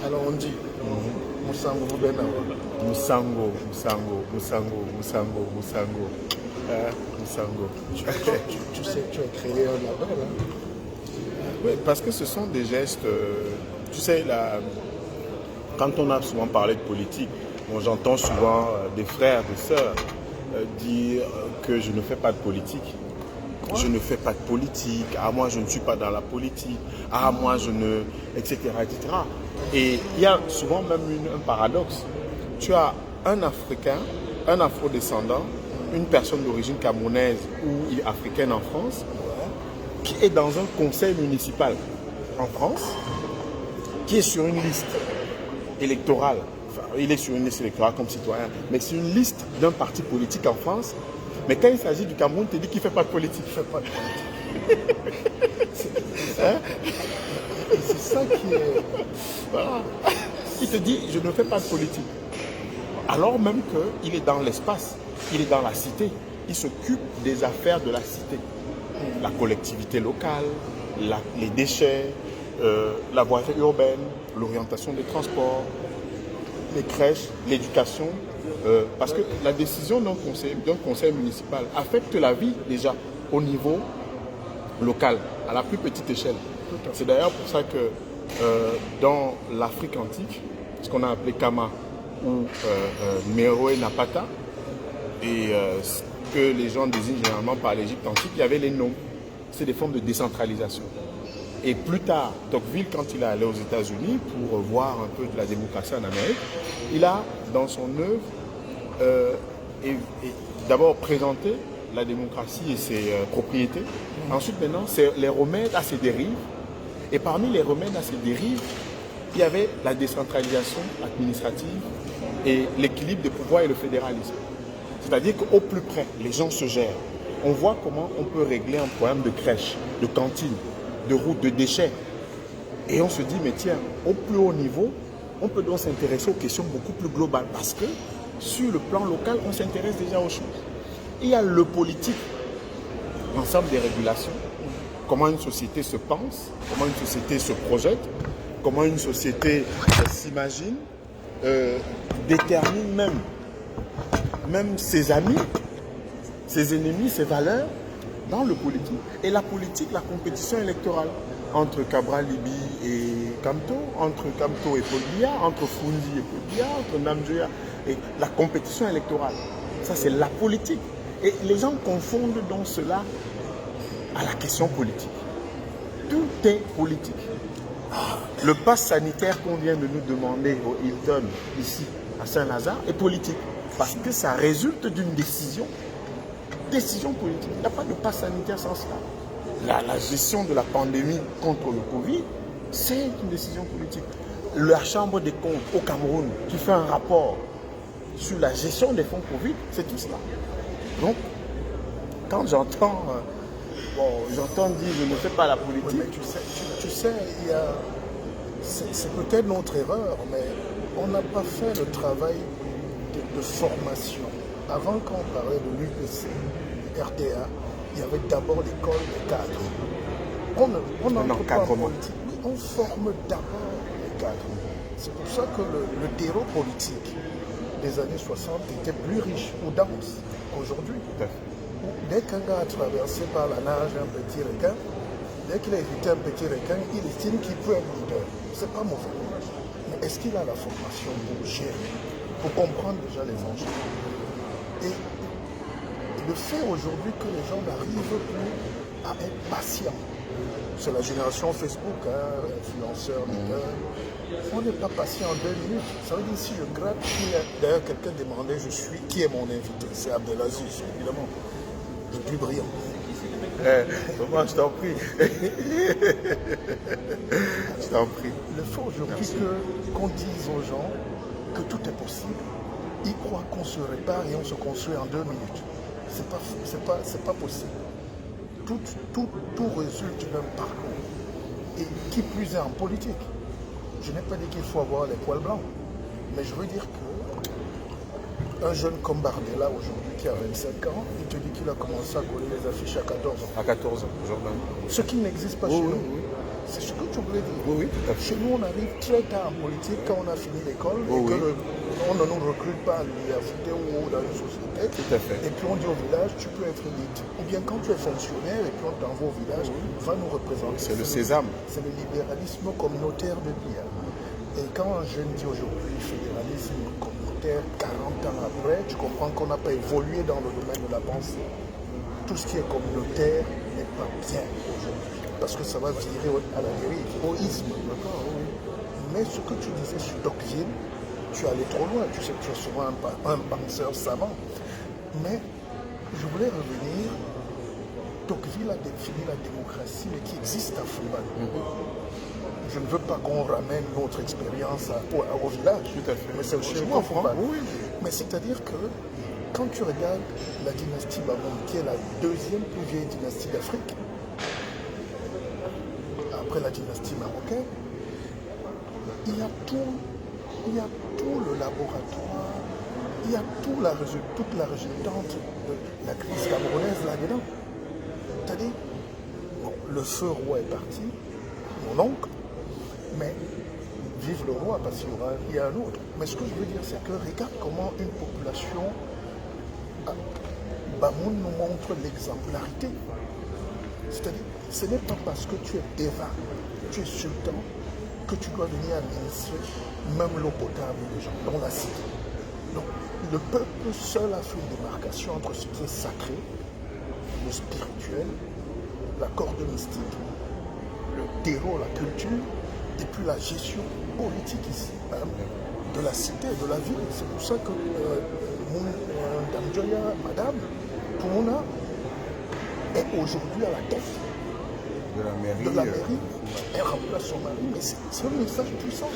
Alors on dit, Moussango Boubenawa. Moussango. Moussango. Tu sais que tu as créé un label, hein? Oui, parce que ce sont des gestes, tu sais, quand on a souvent parlé de politique, bon, j'entends souvent des frères, des sœurs dire que je ne fais pas de politique. Je ne fais pas de politique, moi je ne suis pas dans la politique, moi je ne... etc. etc. Et il y a souvent même un paradoxe. Tu as un Africain, un afrodescendant, une personne d'origine camerounaise ou africaine en France, qui est dans un conseil municipal en France, qui est sur une liste électorale. Enfin, il est sur une liste électorale comme citoyen, mais c'est une liste d'un parti politique en France. Mais quand il s'agit du Cameroun, tu te dis qu'il ne fait pas de politique. Il ne fait pas de politique. C'est ça qui est... Voilà. Il te dit, je ne fais pas de politique. Alors même qu'il est dans l'espace, il est dans la cité. Il s'occupe des affaires de la cité. La collectivité locale, les déchets, la voirie urbaine, l'orientation des transports, les crèches, l'éducation. Parce que la décision d'un conseil municipal affecte la vie déjà au niveau local, à la plus petite échelle. C'est d'ailleurs pour ça que dans l'Afrique antique, ce qu'on a appelé Kama ou Meroe Napata, et ce que les gens désignent généralement par l'Égypte antique, il y avait les noms. C'est des formes de décentralisation. Et plus tard, Tocqueville, quand il est allé aux États-Unis pour voir un peu de la démocratie en Amérique, il a, dans son œuvre, d'abord présenté la démocratie et ses propriétés. Ensuite, maintenant, c'est les remèdes à ses dérives. Et parmi les remèdes à ces dérives, il y avait la décentralisation administrative et l'équilibre des pouvoirs et le fédéralisme. C'est-à-dire qu'au plus près, les gens se gèrent. On voit comment on peut régler un problème de crèche, de cantine, de route, de déchets. Et on se dit, mais tiens, au plus haut niveau, on peut donc s'intéresser aux questions beaucoup plus globales. Parce que sur le plan local, on s'intéresse déjà aux choses. Il y a le politique, l'ensemble des régulations. Comment une société se pense, comment une société se projette, comment une société s'imagine, détermine même ses amis, ses ennemis, ses valeurs dans le politique. Et la politique, la compétition électorale entre Cabral Libi et Kamto, entre Kamto et Paul Biya, entre Fundi et Paul Biya, entre Namjoya, et la compétition électorale. Ça, c'est la politique. Et les gens confondent donc cela à la question politique. Tout est politique. Le pass sanitaire qu'on vient de nous demander au Hilton, ici, à Saint-Lazare, est politique. Parce que ça résulte d'une décision politique. Il n'y a pas de pass sanitaire sans cela. La gestion de la pandémie contre le Covid, c'est une décision politique. La Chambre des comptes au Cameroun, qui fait un rapport sur la gestion des fonds Covid, c'est tout cela. Donc, quand j'entends dire je ne fais pas la politique. Oui, mais tu sais, c'est peut-être notre erreur, mais on n'a pas fait le travail de formation. Avant, quand on parlait de l'UPC, RTA, il y avait d'abord l'école des cadres. On n'entre pas en politique, on forme d'abord les cadres. C'est pour ça que le terreau politique des années 60 était plus riche ou dense qu'aujourd'hui. Dès qu'un gars a traversé par la nage un petit requin, dès qu'il a évité un petit requin, il estime qu'il peut être leader. C'est pas mauvais. Mais est-ce qu'il a la formation pour gérer, pour comprendre déjà les enjeux? Et le fait aujourd'hui que les gens n'arrivent plus à être patients, c'est la génération Facebook, influenceurs, leaders. On n'est pas patient en 2 minutes. Ça veut dire si je gratte, d'ailleurs quelqu'un demandait qui est mon invité? C'est Abdelaziz, évidemment. Le plus brillant. Moi, je t'en prie. Je t'en prie. Il faut aujourd'hui qu'on dise aux gens que tout est possible. Ils croient qu'on se répare et on se construit en 2 minutes. C'est pas possible. Tout résulte d'un parcours. Et qui plus est en politique. Je n'ai pas dit qu'il faut avoir les poils blancs. Mais je veux dire que Un jeune comme Bardella aujourd'hui qui a 25 ans, il te dit qu'il a commencé à coller les affiches à 14 ans. À 14 ans, Jordan. Ce qui n'existe pas chez nous. C'est ce que tu voulais dire. Oui, tout à fait. Chez nous, on arrive très tard en politique quand on a fini l'école et on ne nous recrute pas à l'université ou dans une société. Tout à fait. Et puis on dit au village, tu peux être élite. Ou bien quand tu es fonctionnaire et puis on t'envoie au village, va nous représenter. C'est le sésame. C'est le libéralisme communautaire de l'IA. Et quand un jeune dit aujourd'hui fédéralisme communautaire, 40 ans après, tu comprends qu'on n'a pas évolué dans le domaine de la pensée. Tout ce qui est communautaire n'est pas bien aujourd'hui. Parce que ça va virer à la dérive, au isme. Mais ce que tu disais sur Tocqueville, tu allais trop loin. Tu sais que tu es souvent un penseur savant. Mais je voulais revenir. Tocqueville a défini la démocratie, mais qui existe à Fouban. Je ne veux pas qu'on ramène notre expérience au village. Tout à fait. Mais c'est chez moi, Fouban. Oui. Mais c'est-à-dire que quand tu regardes la dynastie Bamoun, qui est la deuxième plus vieille dynastie d'Afrique, après la dynastie marocaine, il y a tout le laboratoire, il y a toute la résultante de la crise camerounaise là-dedans. C'est-à-dire, bon, le feu roi est parti, mon oncle, mais vive le roi parce qu'il y a un autre. Mais ce que je veux dire, c'est que regarde comment une population, Bamoun nous montre l'exemplarité. C'est-à-dire, ce n'est pas parce que tu es dévin, tu es sultan, que tu dois venir administrer même l'eau potable des gens, dans la cité. Donc, le peuple seul a fait une démarcation entre ce qui est sacré, le spirituel, la corde mystique, le terreau, la culture, et puis la gestion politique ici, hein, de la cité, de la ville. C'est pour ça que Dame Joya, Madame Poumona, est aujourd'hui à la tête de la mairie. Elle remplace son mari, mais c'est un message puissant.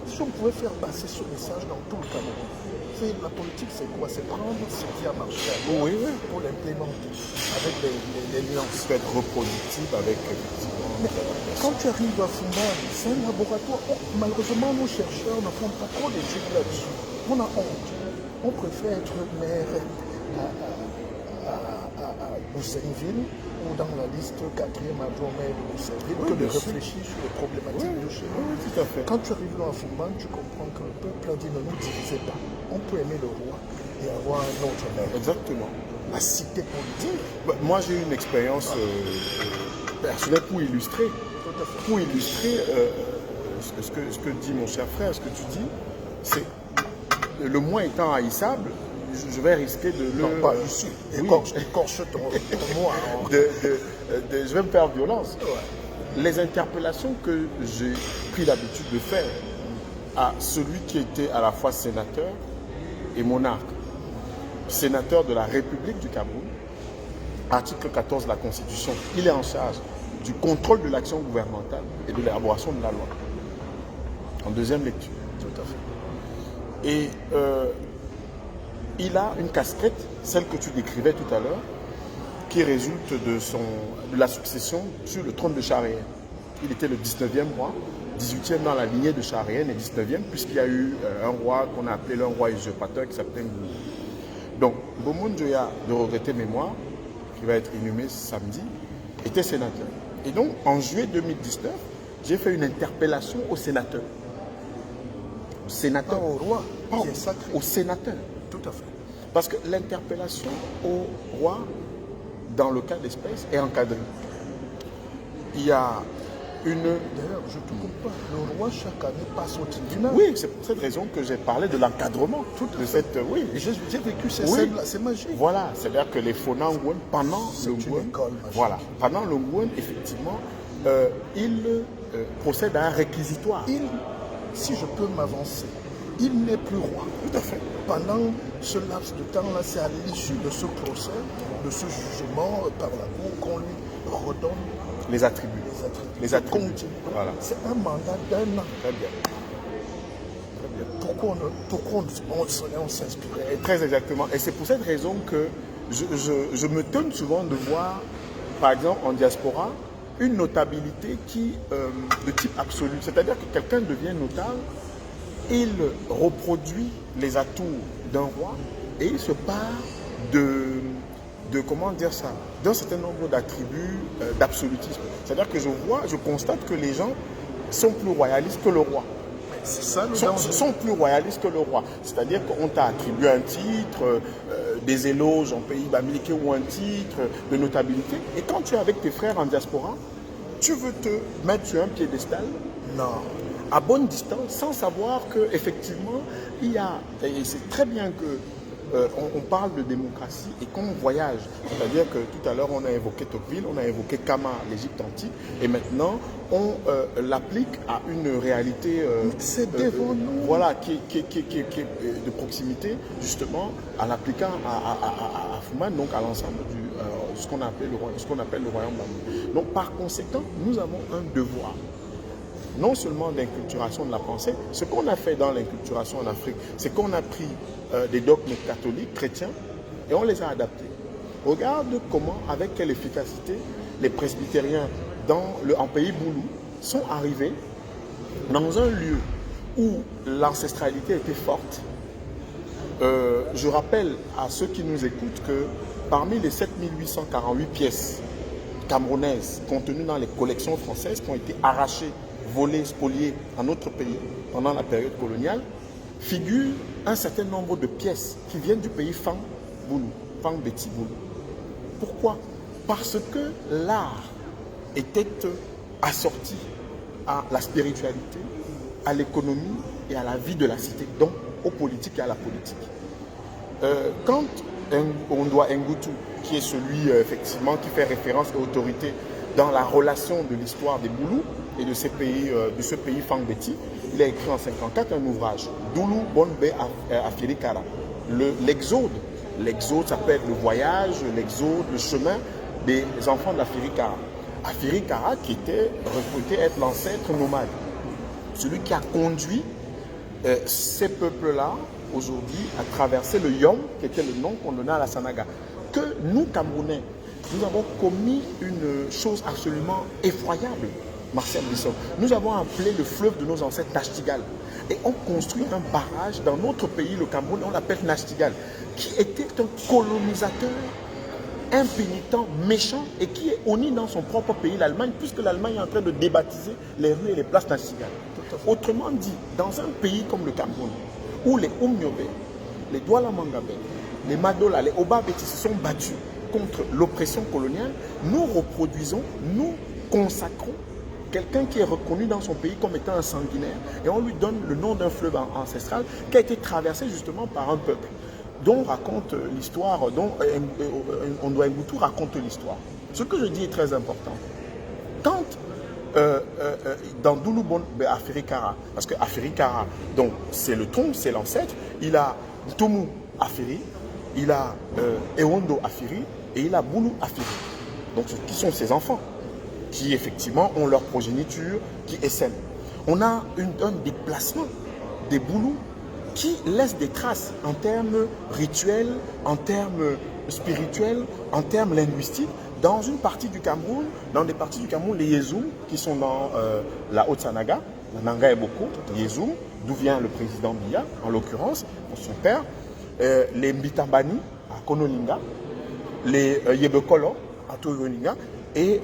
Si on pouvait faire passer ce message dans tout le Cameroun, la politique, c'est quoi? C'est prendre ce qui a marché pour l'implémenter avec les nuances. Peut être reproductive avec. Mais quand tu arrives à Fouman, c'est un laboratoire. Malheureusement, nos chercheurs ne font pas trop d'études là-dessus. On a honte. On préfère être maire à Boussainville ou dans la liste 4e adjoint maire de Boussainville que de réfléchir sur les problématiques de chez nous. Tout à fait. Quand tu arrives dans Fouman, tu comprends que le peuple a dit ne nous divisez pas. On peut aimer le roi et avoir un autre maire. Exactement. La cité politique. Moi, j'ai eu une expérience personnelle pour illustrer. Pour illustrer ce que dit mon cher frère, ce que tu dis, c'est le moi étant haïssable, je vais risquer de le... Non, pas ici. Écorche ton moi. Je vais me faire violence. Ouais. Les interpellations que j'ai pris l'habitude de faire à celui qui était à la fois sénateur et monarque, sénateur de la République du Cameroun, article 14 de la Constitution, il est en charge du contrôle de l'action gouvernementale et de l'élaboration de la loi. En deuxième lecture. Tout à fait. Et il a une casquette, celle que tu décrivais tout à l'heure, qui résulte de la succession sur le trône de Chahréen. Il était le 19e roi, 18e dans la lignée de Chahréen et 19e, puisqu'il y a eu un roi qu'on a appelé un roi usurpateur qui s'appelait Ngou. Donc, Bomoun Joya, de regretter mémoire, qui va être inhumé samedi, était sénateur. Et donc, en juillet 2019, j'ai fait une interpellation au sénateur. Au sénateur. Pas au roi, qui est sacré. Au sénateur. Tout à fait. Parce que l'interpellation au roi, dans le cas d'espèce, est encadrée. Il y a une... D'ailleurs, je ne te coupe pas. Le roi, chaque année, passe au tribunal. Oui, c'est pour cette raison que j'ai parlé de l'encadrement. De cette... Oui. J'ai vécu ces scènes-là, c'est magique. Voilà, c'est-à-dire que les Fona Ngouan, pendant le Ngouan, voilà, pendant le Ngouan, effectivement, il procède à un réquisitoire. Si je peux m'avancer, il n'est plus roi. Tout à fait. Pendant ce laps de temps-là, c'est à l'issue de ce procès, de ce jugement par la Cour, qu'on lui redonne les attributs. Les attributs. Voilà. C'est un mandat d'un an. Très bien. Pourquoi on s'inspirait? Très exactement. Et c'est pour cette raison que je me donne souvent de voir, par exemple, en diaspora, une notabilité qui, de type absolu. C'est-à-dire que quelqu'un devient notable il reproduit les atouts d'un roi et il se part comment dire ça, d'un certain nombre d'attributs d'absolutisme. C'est-à-dire que je constate que les gens sont plus royalistes que le roi. C'est ça le danger. Sont plus royalistes que le roi. C'est-à-dire qu'on t'a attribué un titre, des éloges en pays bamileke ou un titre de notabilité. Et quand tu es avec tes frères en diaspora, tu veux te mettre sur un piédestal. Non. À bonne distance, sans savoir qu'effectivement, il y a, et c'est très bien que on parle de démocratie et qu'on voyage. C'est-à-dire que tout à l'heure, on a évoqué Tocqueville, on a évoqué Kama, l'Égypte antique, et maintenant, on l'applique à une réalité voilà, qui est de proximité, justement, en l'appliquant à Fouman, donc à l'ensemble de ce qu'on appelle le royaume bamileke. Donc, par conséquent, nous avons un devoir. Non seulement d'inculturation de la pensée, ce qu'on a fait dans l'inculturation en Afrique, c'est qu'on a pris des dogmes catholiques, chrétiens, et on les a adaptés. Regarde comment, avec quelle efficacité, les presbytériens en pays Boulou sont arrivés dans un lieu où l'ancestralité était forte. Je rappelle à ceux qui nous écoutent que parmi les 7848 pièces camerounaises contenues dans les collections françaises qui ont été arrachées, volés, spoliés en notre pays pendant la période coloniale, figure un certain nombre de pièces qui viennent du pays Fang Boulou, Fang Beti Boulou. Pourquoi? Parce que l'art était assorti à la spiritualité, à l'économie et à la vie de la cité, donc aux politiques et à la politique. Quand on doit Ngutu, qui est celui effectivement qui fait référence aux autorités dans la relation de l'histoire des Boulous et de ce pays Fang Beti, il a écrit en 1954 un ouvrage, Doulou Bonbe Afirikara. L'exode. L'exode, ça peut être le voyage, l'exode, le chemin des enfants de l'Afirikara. Afirikara qui était reputé être l'ancêtre nomade. Celui qui a conduit ces peuples-là, aujourd'hui, à traverser le Yom, qui était le nom qu'on donnait à la Sanaga. Que nous, Camerounais, nous avons commis une chose absolument effroyable, Marcel Bisson. Nous avons appelé le fleuve de nos ancêtres Nachtigal. Et on construit un barrage dans notre pays, le Cameroun, on l'appelle Nachtigal, qui était un colonisateur impénitent, méchant, et qui est honni dans son propre pays, l'Allemagne, puisque l'Allemagne est en train de débaptiser les rues et les places Nachtigal. Autrement dit, dans un pays comme le Cameroun, où les Oumniobe, les Douala Mangabe, les Madola, les Obabeti se sont battus contre l'oppression coloniale, nous reproduisons, nous consacrons quelqu'un qui est reconnu dans son pays comme étant un sanguinaire, et on lui donne le nom d'un fleuve ancestral qui a été traversé justement par un peuple, dont raconte l'histoire, dont Ondwa Ngutu raconte l'histoire. Ce que je dis est très important. Quand dans Doulou Bonbe Afirikara, parce que Afirikara, donc c'est le tronc, c'est l'ancêtre, il a Tomu Afiri, il a Ewondo Afiri et il a Boulou Afiri. Donc qui sont ses enfants, qui effectivement ont leur progéniture, qui essaiment. On a un déplacement des Boulous qui laisse des traces en termes rituels, en termes spirituels, en termes linguistiques, dans une partie du Cameroun, dans des parties du Cameroun, les Yezoum, qui sont dans la Haute-Sanaga, la Nanga et Boko, Yezoum, d'où vient le président Biya, en l'occurrence, son père, les Mbitambani, à Konolinga, les Yebekolo, à Toyoninga, et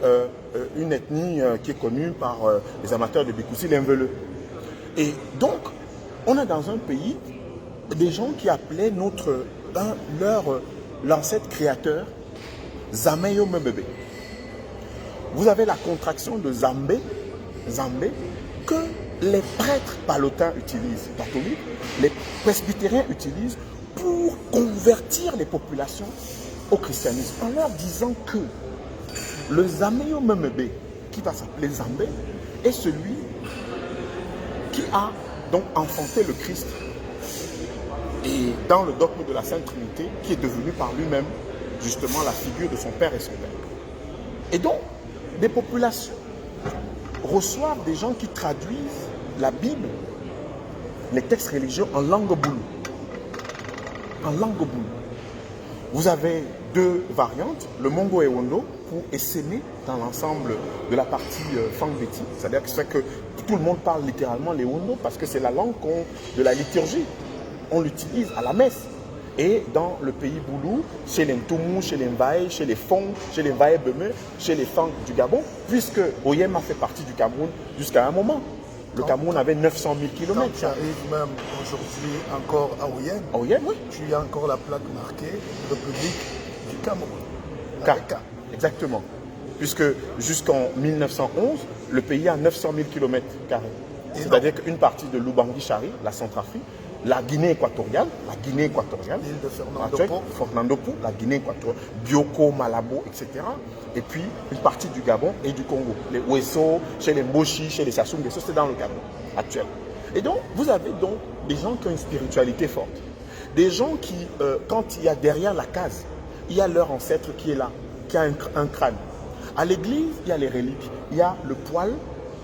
une ethnie qui est connue par les amateurs de Bikoussi, les Mveleux. Et donc, on a dans un pays des gens qui appelaient l'ancêtre créateur Zameyo Mbebe. Vous avez la contraction de Zambé, que les prêtres palotins utilisent, catholiques, les presbytériens utilisent pour convertir les populations au christianisme, en leur disant que le Zameyo Mbebe, qui va s'appeler Zambé, est celui qui a donc enfanté le Christ, et dans le dogme de la Sainte Trinité, qui est devenu par lui-même justement la figure de son père et son père. Et donc, des populations reçoivent des gens qui traduisent la Bible, les textes religieux en langue boulou. En langue boulou. Vous avez deux variantes, le Mongo et Wondo, pour essaimer dans l'ensemble de la partie Fang Beti. C'est-à-dire que tout le monde parle littéralement l'Ewondo parce que c'est la langue de la liturgie. On l'utilise à la messe. Et dans le pays Boulou, chez les Ntoumou, chez les Mbaye, chez les Fong, chez les Mbaye Beme, chez les Fang du Gabon, puisque Oyem fait partie du Cameroun jusqu'à un moment. Le Cameroun avait 900 000 km. Quand tu arrives même aujourd'hui encore à Oyem, oui. Tu as encore la plaque marquée République du Cameroun. K. Exactement. Puisque jusqu'en 1911, le pays a 900 000 km. C'est-à-dire qu'une partie de l'Oubangui-Chari, la Centrafrique, la Guinée équatoriale, l'île de Fernando Po, la Guinée équatoriale, Bioko, Malabo, etc. Et puis une partie du Gabon et du Congo. Les Ouesso, chez les Mboshi, chez les Sassou Nguesso, c'est dans le Gabon actuel. Et donc, vous avez donc des gens qui ont une spiritualité forte. Des gens qui, quand il y a derrière la case, il y a leur ancêtre qui est là, qui a un crâne. À l'église, il y a les reliques. Il y a le poil,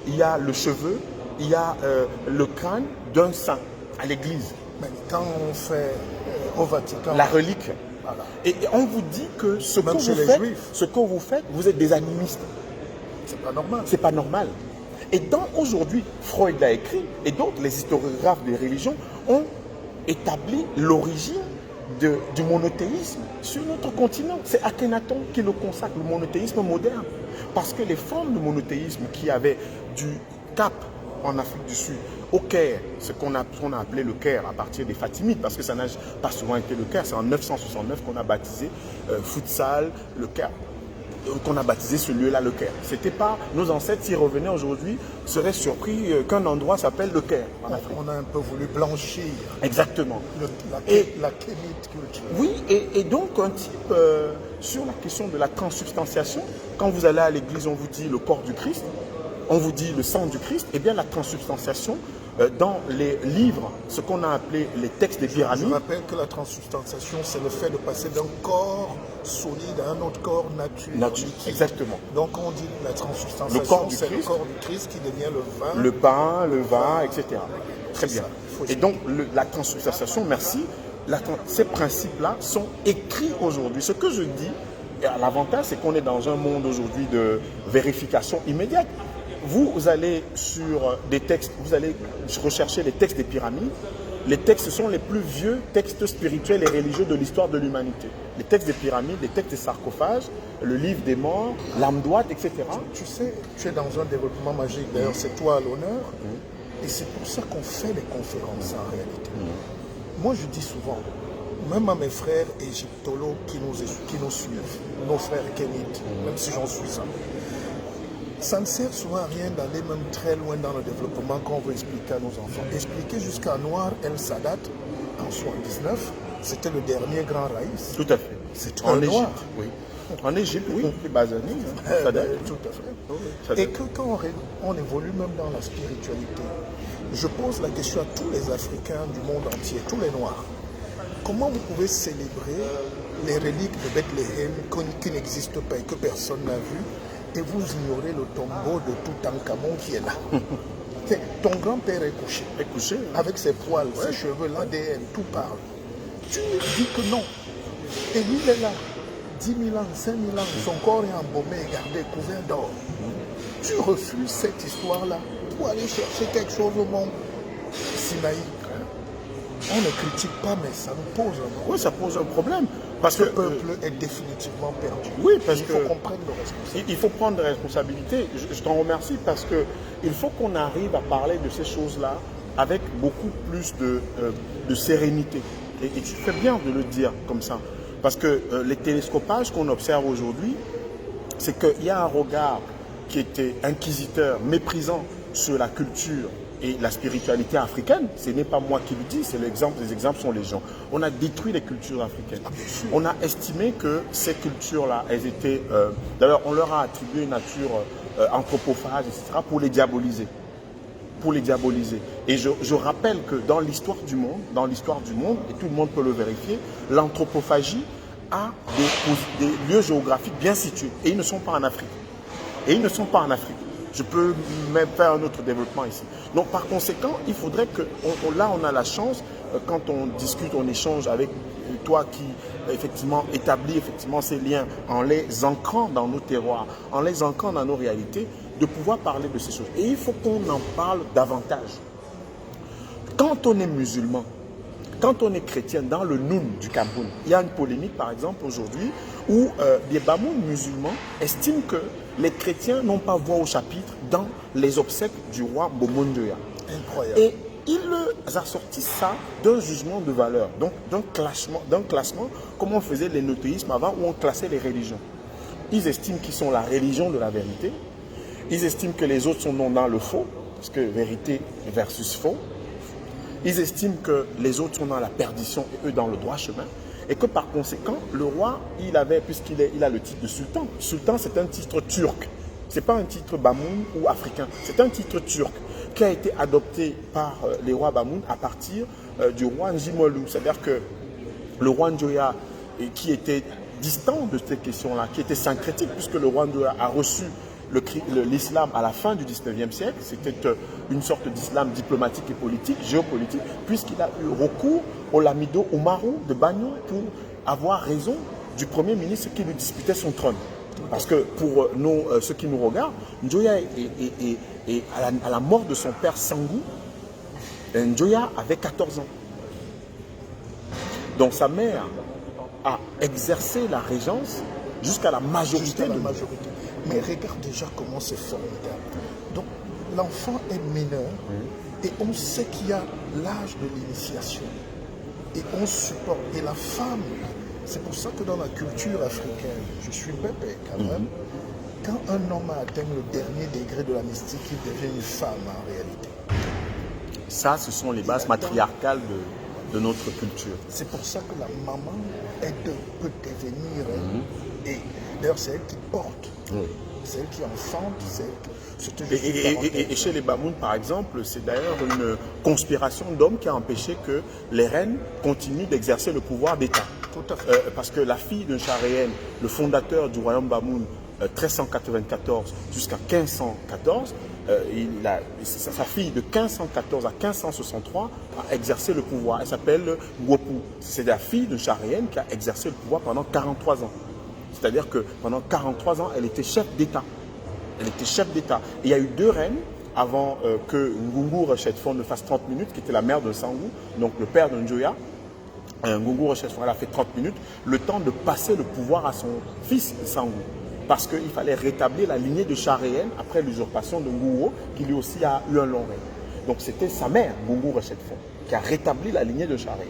il y a le cheveu, il y a le crâne d'un saint à l'église. Mais quand on fait au Vatican... La relique. Voilà. Et on vous dit que ce que vous faites, vous êtes des animistes. C'est pas normal. C'est pas normal. Et aujourd'hui, Freud l'a écrit, et d'autres, les historiographes des religions, ont établi l'origine du monothéisme sur notre continent. C'est Akhenaton qui le consacre, le monothéisme moderne. Parce que les formes de monothéisme qui avaient du Cap en Afrique du Sud, au Caire, ce qu'on a appelé le Caire à partir des Fatimides, parce que ça n'a pas souvent été le Caire, c'est en 969 qu'on a baptisé Futsal, le Caire, qu'on a baptisé ce lieu-là le Caire. C'était pas, nos ancêtres, s'ils revenaient aujourd'hui, seraient surpris qu'un endroit s'appelle le Caire en Afrique. On a un peu voulu blanchir. Exactement. La kémite culture. Oui, et donc un type, sur la question de la transsubstantiation, quand vous allez à l'église, on vous dit le corps du Christ, on vous dit le sang du Christ, et bien la transsubstantiation, dans les livres, ce qu'on a appelé les textes des pyramides. Je rappelle que la transsubstantiation, c'est le fait de passer d'un corps solide à un autre corps naturel. Exactement. Donc on dit la transsubstantiation, c'est le corps du Christ qui devient le vin. Le pain, le vin, etc. Très bien. Et donc la transsubstantiation, merci, ces principes-là sont écrits aujourd'hui. Ce que je dis, l'avantage, c'est qu'on est dans un monde aujourd'hui de vérification immédiate. Vous allez sur des textes, vous allez rechercher les textes des pyramides. Les textes sont les plus vieux textes spirituels et religieux de l'histoire de l'humanité. Les textes des pyramides, les textes des sarcophages, le livre des morts, l'âme droite, etc. Tu sais, tu es dans un développement magique. D'ailleurs, c'est toi à l'honneur. Et c'est pour ça qu'on fait les conférences en réalité. Moi, je dis souvent, même à mes frères égyptologues qui nous suivent, nos frères kémites, même si j'en suis ça ne sert souvent à rien d'aller même très loin dans le développement qu'on veut expliquer à nos enfants. Expliquer jusqu'à Noir El Sadat en 79, c'était le dernier grand raïs. Tout à fait. C'est un noir. Oui. En Égypte, oui. Bazani. Tout à fait. Et que quand on évolue même dans la spiritualité, je pose la question à tous les Africains du monde entier, tous les Noirs. Comment vous pouvez célébrer les reliques de Bethléem qui n'existent pas et que personne n'a vu, et vous ignorez le tombeau de Toutankhamon qui est là? Ton grand-père est couché, avec ses poils, ses cheveux, l'ADN, tout parle. Tu dis que non. Et lui, il est là. 10 000 ans, 5 000 ans, son corps est embaumé et gardé, couvert d'or. Tu refuses cette histoire-là pour aller chercher quelque chose au monde. Sinaï, on ne critique pas, mais ça nous pose un problème. Oui, ça pose un problème. Parce que le peuple est définitivement perdu. Oui, parce il faut qu'on prenne nos responsabilités. Il faut prendre des responsabilités. Je t'en remercie parce qu'il faut qu'on arrive à parler de ces choses-là avec beaucoup plus de sérénité. Et tu fais bien de le dire comme ça. Parce que les télescopages qu'on observe aujourd'hui, c'est qu'il y a un regard qui était inquisiteur, méprisant sur la culture et la spiritualité africaine. Ce n'est pas moi qui le dis, c'est l'exemple. Les exemples sont les gens. On a détruit les cultures africaines. On a estimé que ces cultures-là, elles étaient... D'ailleurs, on leur a attribué une nature anthropophage, etc., pour les diaboliser. Et je rappelle que dans l'histoire du monde, et tout le monde peut le vérifier, l'anthropophagie a des lieux géographiques bien situés. Et ils ne sont pas en Afrique. Je peux même faire un autre développement ici. Donc par conséquent, il faudrait que, là on a la chance, quand on discute, on échange avec toi qui effectivement établis effectivement ces liens en les ancrant dans nos terroirs, en les ancrant dans nos réalités, de pouvoir parler de ces choses. Et il faut qu'on en parle davantage. Quand on est musulman, quand on est chrétien dans le Noun du Cameroun, il y a une polémique par exemple aujourd'hui où des Bamoun musulmans estiment que les chrétiens n'ont pas voix au chapitre dans les obsèques du roi Bomondoya. Incroyable. Et ils assortissent ça d'un jugement de valeur, donc d'un classement, comme on faisait l'énothéisme avant, où on classait les religions. Ils estiment qu'ils sont la religion de la vérité. Ils estiment que les autres sont dans le faux, parce que vérité versus faux. Ils estiment que les autres sont dans la perdition et eux dans le droit chemin. Et que par conséquent, le roi, puisqu'il a le titre de sultan. Sultan, c'est un titre turc. Ce n'est pas un titre bamoun ou africain. C'est un titre turc qui a été adopté par les rois bamoun à partir du roi Njimolu. C'est-à-dire que le roi Njoya, qui était distant de ces questions-là, qui était syncrétique, puisque le roi Njoya a reçu l'islam à la fin du 19e siècle, c'était une sorte d'islam diplomatique et politique, géopolitique, puisqu'il a eu recours au Lamido Oumarou de Bagno pour avoir raison du premier ministre qui lui disputait son trône. Parce que pour ceux qui nous regardent, Njoya à la mort de son père Sangou, Njoya avait 14 ans. Donc sa mère a exercé la régence jusqu'à la majorité. Mais regarde déjà comment c'est formidable. Donc l'enfant est mineur et on sait qu'il y a l'âge de l'initiation. Et on supporte. Et la femme, c'est pour ça que dans la culture africaine, je suis bébé quand même, quand un homme a atteint le dernier degré de la mystique, il devient une femme en réalité. Ça, ce sont les bases matriarcales de notre culture. C'est pour ça que la maman peut devenir, et d'ailleurs c'est elle qui porte, c'est elle qui enfante, et chez les Bamoun, par exemple, c'est d'ailleurs une conspiration d'hommes qui a empêché que les reines continuent d'exercer le pouvoir d'État. Tout à fait. Parce que la fille d'un Charéen, le fondateur du royaume Bamoun, 1394 jusqu'à 1514, sa fille de 1514 à 1563 a exercé le pouvoir. Elle s'appelle Wopu. C'est la fille de Charéenne qui a exercé le pouvoir pendant 43 ans. C'est-à-dire que pendant 43 ans, elle était chef d'État. Elle était chef d'État. Il y a eu 2 reines avant que Ngungu Rechetfond ne fasse 30 minutes, qui était la mère de Sangou, donc le père de Njoya. Ngungu Rechetfond, elle a fait 30 minutes, le temps de passer le pouvoir à son fils Sangou. Parce qu'il fallait rétablir la lignée de Charéenne après l'usurpation de Nguo, qui lui aussi a eu un long règne. Donc c'était sa mère, Ngungu Rechetfond, qui a rétabli la lignée de Charéenne.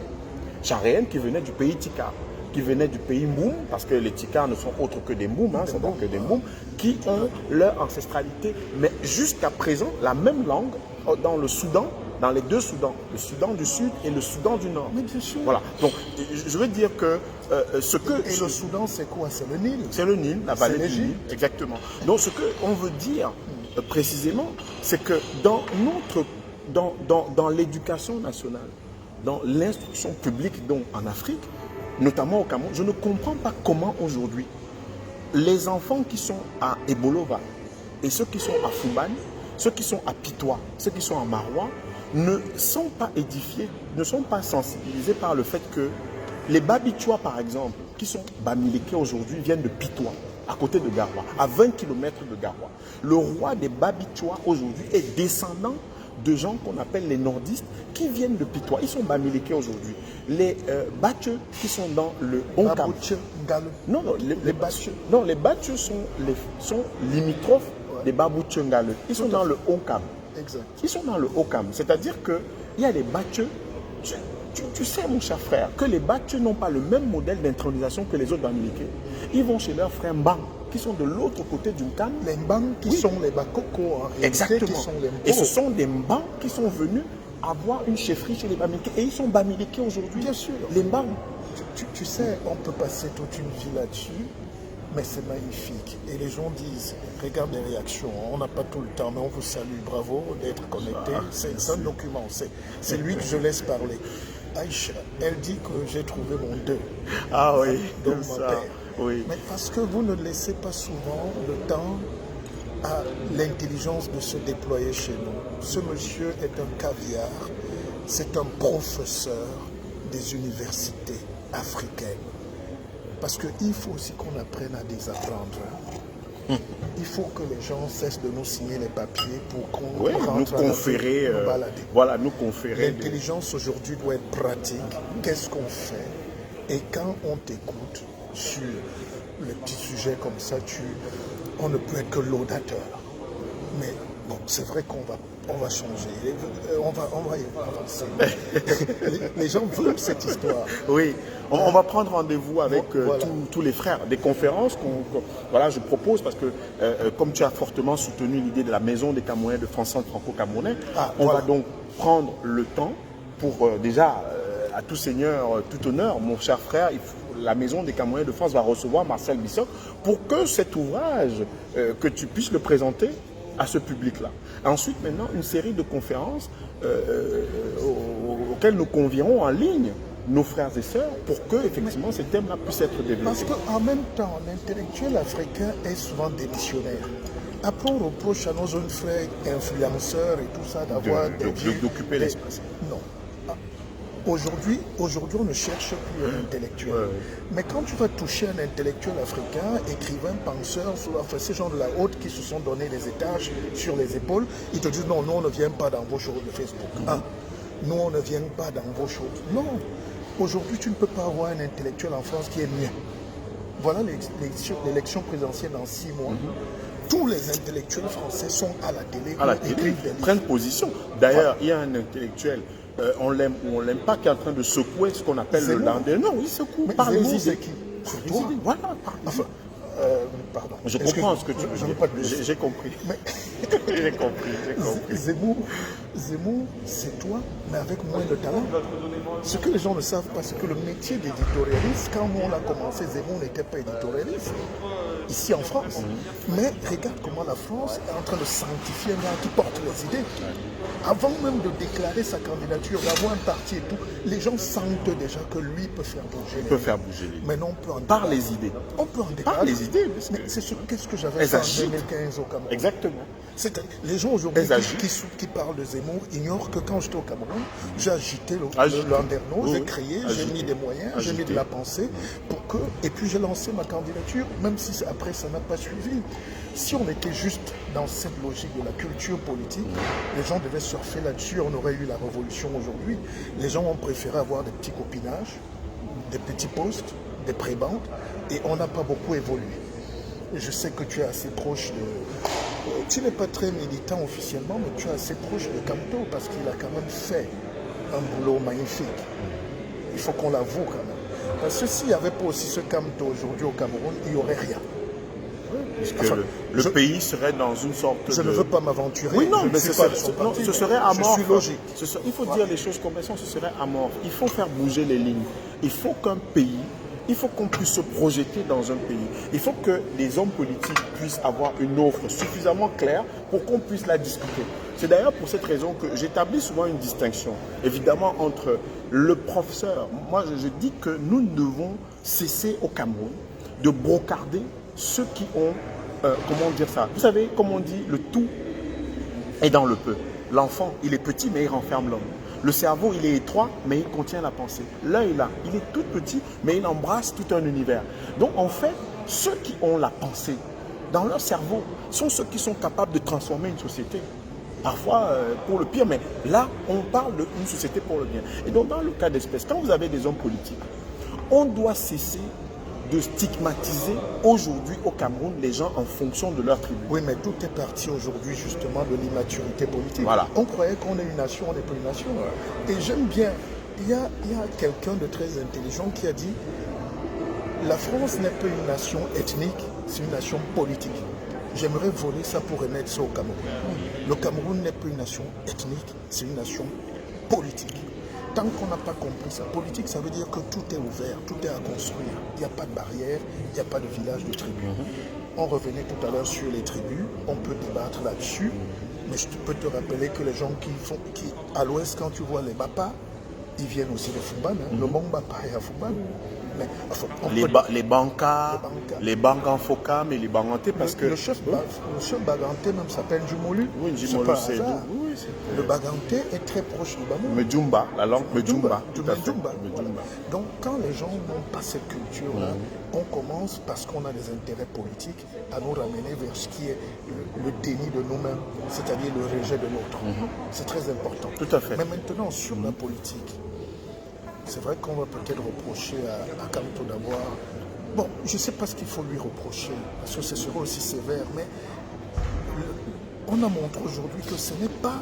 Charéenne qui venait du pays Tikar, qui venait du pays Mboum, parce que les Tikars ne sont autres que des Mboum, c'est donc que des Mboum, qui ont leur ancestralité. Mais jusqu'à présent, la même langue dans le Soudan, dans les 2 Soudans, le Soudan du Sud et le Soudan du Nord. Mais bien sûr. Voilà. Donc, je veux dire que ce que... Et le Soudan, c'est quoi? C'est le Nil. C'est le Nil, la vallée du Nil. Exactement. Donc, ce qu'on veut dire précisément, c'est que dans l'éducation nationale, dans l'instruction publique donc en Afrique, notamment au Cameroun, je ne comprends pas comment aujourd'hui les enfants qui sont à Ebolova et ceux qui sont à Foubane, ceux qui sont à Pitois, ceux qui sont à Marois, ne sont pas édifiés, ne sont pas sensibilisés par le fait que les Babitois, par exemple, qui sont Bamileke aujourd'hui, viennent de Pitois, à côté de Garoua, à 20 km de Garoua. Le roi des Babitois aujourd'hui est descendant de gens qu'on appelle les nordistes qui viennent de Pitois. Ils sont Bamileke aujourd'hui. Les Batcheux qui sont dans le Onkam. Non, les Batcheux sont limitrophes des Baboucheux Ngaleux. Ils sont dans le Onkam. Exact. Ils sont dans le Okam. C'est-à-dire qu'il y a les Batcheux. Tu sais, mon cher frère, que les Batcheux n'ont pas le même modèle d'intronisation que les autres Bamileke. Ils vont chez leurs frères Mbang, qui sont de l'autre côté du Nkam. Les Mbang qui sont les Bakoko, en réalité. Exactement. Qui sont les et ce sont des Mbang qui sont venus avoir une chefferie chez les Bamileke. Et ils sont Bamileke aujourd'hui. Bien sûr. Les Mbang. Tu sais, on peut passer toute une vie là-dessus. Mais c'est magnifique. Et les gens disent, regarde les réactions, on n'a pas tout le temps, mais on vous salue, bravo d'être connecté. C'est un document, c'est lui que je laisse parler. Aïcha, elle dit que j'ai trouvé mon 2. Ah oui, donc mon père. Oui. Mais parce que vous ne laissez pas souvent le temps à l'intelligence de se déployer chez nous. Ce monsieur est un caviar, c'est un professeur des universités africaine. Parce qu'il faut aussi qu'on apprenne à désapprendre. Il faut que les gens cessent de nous signer les papiers pour qu'on nous conférer, voilà, nous conférer. L'intelligence aujourd'hui doit être pratique. Qu'est-ce qu'on fait? Et quand on t'écoute sur les petits sujets comme ça, on ne peut être que laudateur. Mais bon, c'est vrai qu'on va changer, on va avancer. les gens veulent cette histoire. Oui, on va prendre rendez-vous avec tous les frères. Des conférences voilà, je propose parce que comme tu as fortement soutenu l'idée de la maison des Camerounais de France franco-camerounais, on va donc prendre le temps pour déjà, à tout seigneur, tout honneur, mon cher frère, la maison des Camerounais de France va recevoir Marcel Bissok pour que cet ouvrage, que tu puisses le présenter à ce public-là. Ensuite, maintenant, une série de conférences auxquelles nous convierons en ligne nos frères et sœurs pour que, effectivement, ces thèmes-là puissent être développés. Parce qu'en même temps, l'intellectuel africain est souvent démissionnaire. Après, on reproche à nos jeunes frères influenceurs et tout ça d'avoir d'occuper l'espace. Non. Aujourd'hui, on ne cherche plus un intellectuel. Mais quand tu vas toucher un intellectuel africain, écrivain, penseur, enfin, ces gens de la haute qui se sont donné des étages sur les épaules, ils te disent non, nous on ne vient pas dans vos choses de Facebook. Nous on ne vient pas dans vos choses. Non. Aujourd'hui, tu ne peux pas avoir un intellectuel en France qui est mieux. Voilà l'élection présidentielle dans 6 mois. Tous les intellectuels français sont à la télé, prennent position. D'ailleurs, il y a un intellectuel, on l'aime ou on l'aime pas, qui est en train de secouer ce qu'on appelle le landais. Non, il secoue par les idées. C'est qui? C'est toi. Voilà, par les idées. Pardon. Je comprends ce que tu veux dire. J'ai compris. J'ai compris. Zemmour, c'est toi, mais avec moins de talent. Ce que les gens ne savent pas, c'est que le métier d'éditorialiste, quand nous on a commencé, Zemmour n'était pas éditorialiste, ici en France. Mais regarde comment la France est en train de sanctifier un gars qui porte les idées. Avant même de déclarer sa candidature, d'avoir un parti et tout, les gens sentent déjà que lui peut faire bouger les lignes. Mais non, on peut en par les idées. On peut en déclarer. Par les idées. Mais c'est qu'est-ce que j'avais fait en 2015 au Cameroun. Exactement. Les gens aujourd'hui qui parlent de Zemmour ignorent que quand j'étais au Cameroun, j'ai agité le landerneau, j'ai créé, j'ai mis des moyens, j'ai mis de la pensée pour que... Et puis j'ai lancé ma candidature, même si après ça n'a pas suivi. Si on était juste dans cette logique de la culture politique, les gens devaient surfer là-dessus, on aurait eu la révolution aujourd'hui. Les gens ont préféré avoir des petits copinages, des petits postes, des prébendes, et on n'a pas beaucoup évolué. Et je sais que tu es assez proche de... Tu n'es pas très militant officiellement, mais tu es assez proche de Camto parce qu'il a quand même fait un boulot magnifique. Il faut qu'on l'avoue quand même. Parce que s'il n'y avait pas aussi ce Camto aujourd'hui au Cameroun, il n'y aurait rien. Puisque le pays serait dans une sorte Je ne veux pas m'aventurer. Oui, non, mais ce serait amorphe. Je suis logique. Il faut dire les choses comme elles sont, ce serait amorphe. Il faut faire bouger les lignes. Il faut qu'un pays... Il faut qu'on puisse se projeter dans un pays. Il faut que les hommes politiques puissent avoir une offre suffisamment claire pour qu'on puisse la discuter. C'est d'ailleurs pour cette raison que j'établis souvent une distinction, évidemment, entre le professeur. Moi, je dis que nous devons cesser au Cameroun de brocarder ceux qui ont, comment dire ça? Vous savez, comme on dit, le tout est dans le peu. L'enfant, il est petit, mais il renferme l'homme. Le cerveau, il est étroit, mais il contient la pensée. L'œil, là, il est tout petit, mais il embrasse tout un univers. Donc, en fait, ceux qui ont la pensée dans leur cerveau sont ceux qui sont capables de transformer une société. Parfois, pour le pire, mais là, on parle d'une société pour le bien. Et donc, dans le cas d'espèce, quand vous avez des hommes politiques, on doit cesser de stigmatiser aujourd'hui au Cameroun les gens en fonction de leur tribu. Oui, mais tout est parti aujourd'hui justement de l'immaturité politique. Voilà. On croyait qu'on est une nation, on n'est pas une nation. Et j'aime bien, il y a quelqu'un de très intelligent qui a dit la France n'est pas une nation ethnique, c'est une nation politique. J'aimerais voler ça pour remettre ça au Cameroun. Le Cameroun n'est pas une nation ethnique, c'est une nation politique. Tant qu'on n'a pas compris ça, politique, ça veut dire que tout est ouvert, tout est à construire. Il n'y a pas de barrière, il n'y a pas de village de tribus. On revenait tout à l'heure sur les tribus, on peut débattre là-dessus, mais je peux te rappeler que les gens à l'ouest, quand tu vois les Bapa, ils viennent aussi de Fouban. Le Mont Bapa est à Fouban. Mais enfin, les bancards, les banques en Focam et les bangantés parce que... Le chef baganté même s'appelle Djumolu. Oui, Djumolu, c'est... Oui, le baganté est très proche du Bamou. Medjumba, la langue Medjumba. Donc quand les gens n'ont pas cette culture-là, on commence, parce qu'on a des intérêts politiques, à nous ramener vers ce qui est le déni de nous-mêmes, c'est-à-dire le rejet de l'autre. C'est très important. Tout à fait. Mais maintenant, sur la politique, c'est vrai qu'on va peut-être reprocher à Kanto d'avoir... Bon, je ne sais pas ce qu'il faut lui reprocher, parce que ce serait aussi sévère, mais on a montré aujourd'hui que ce n'est pas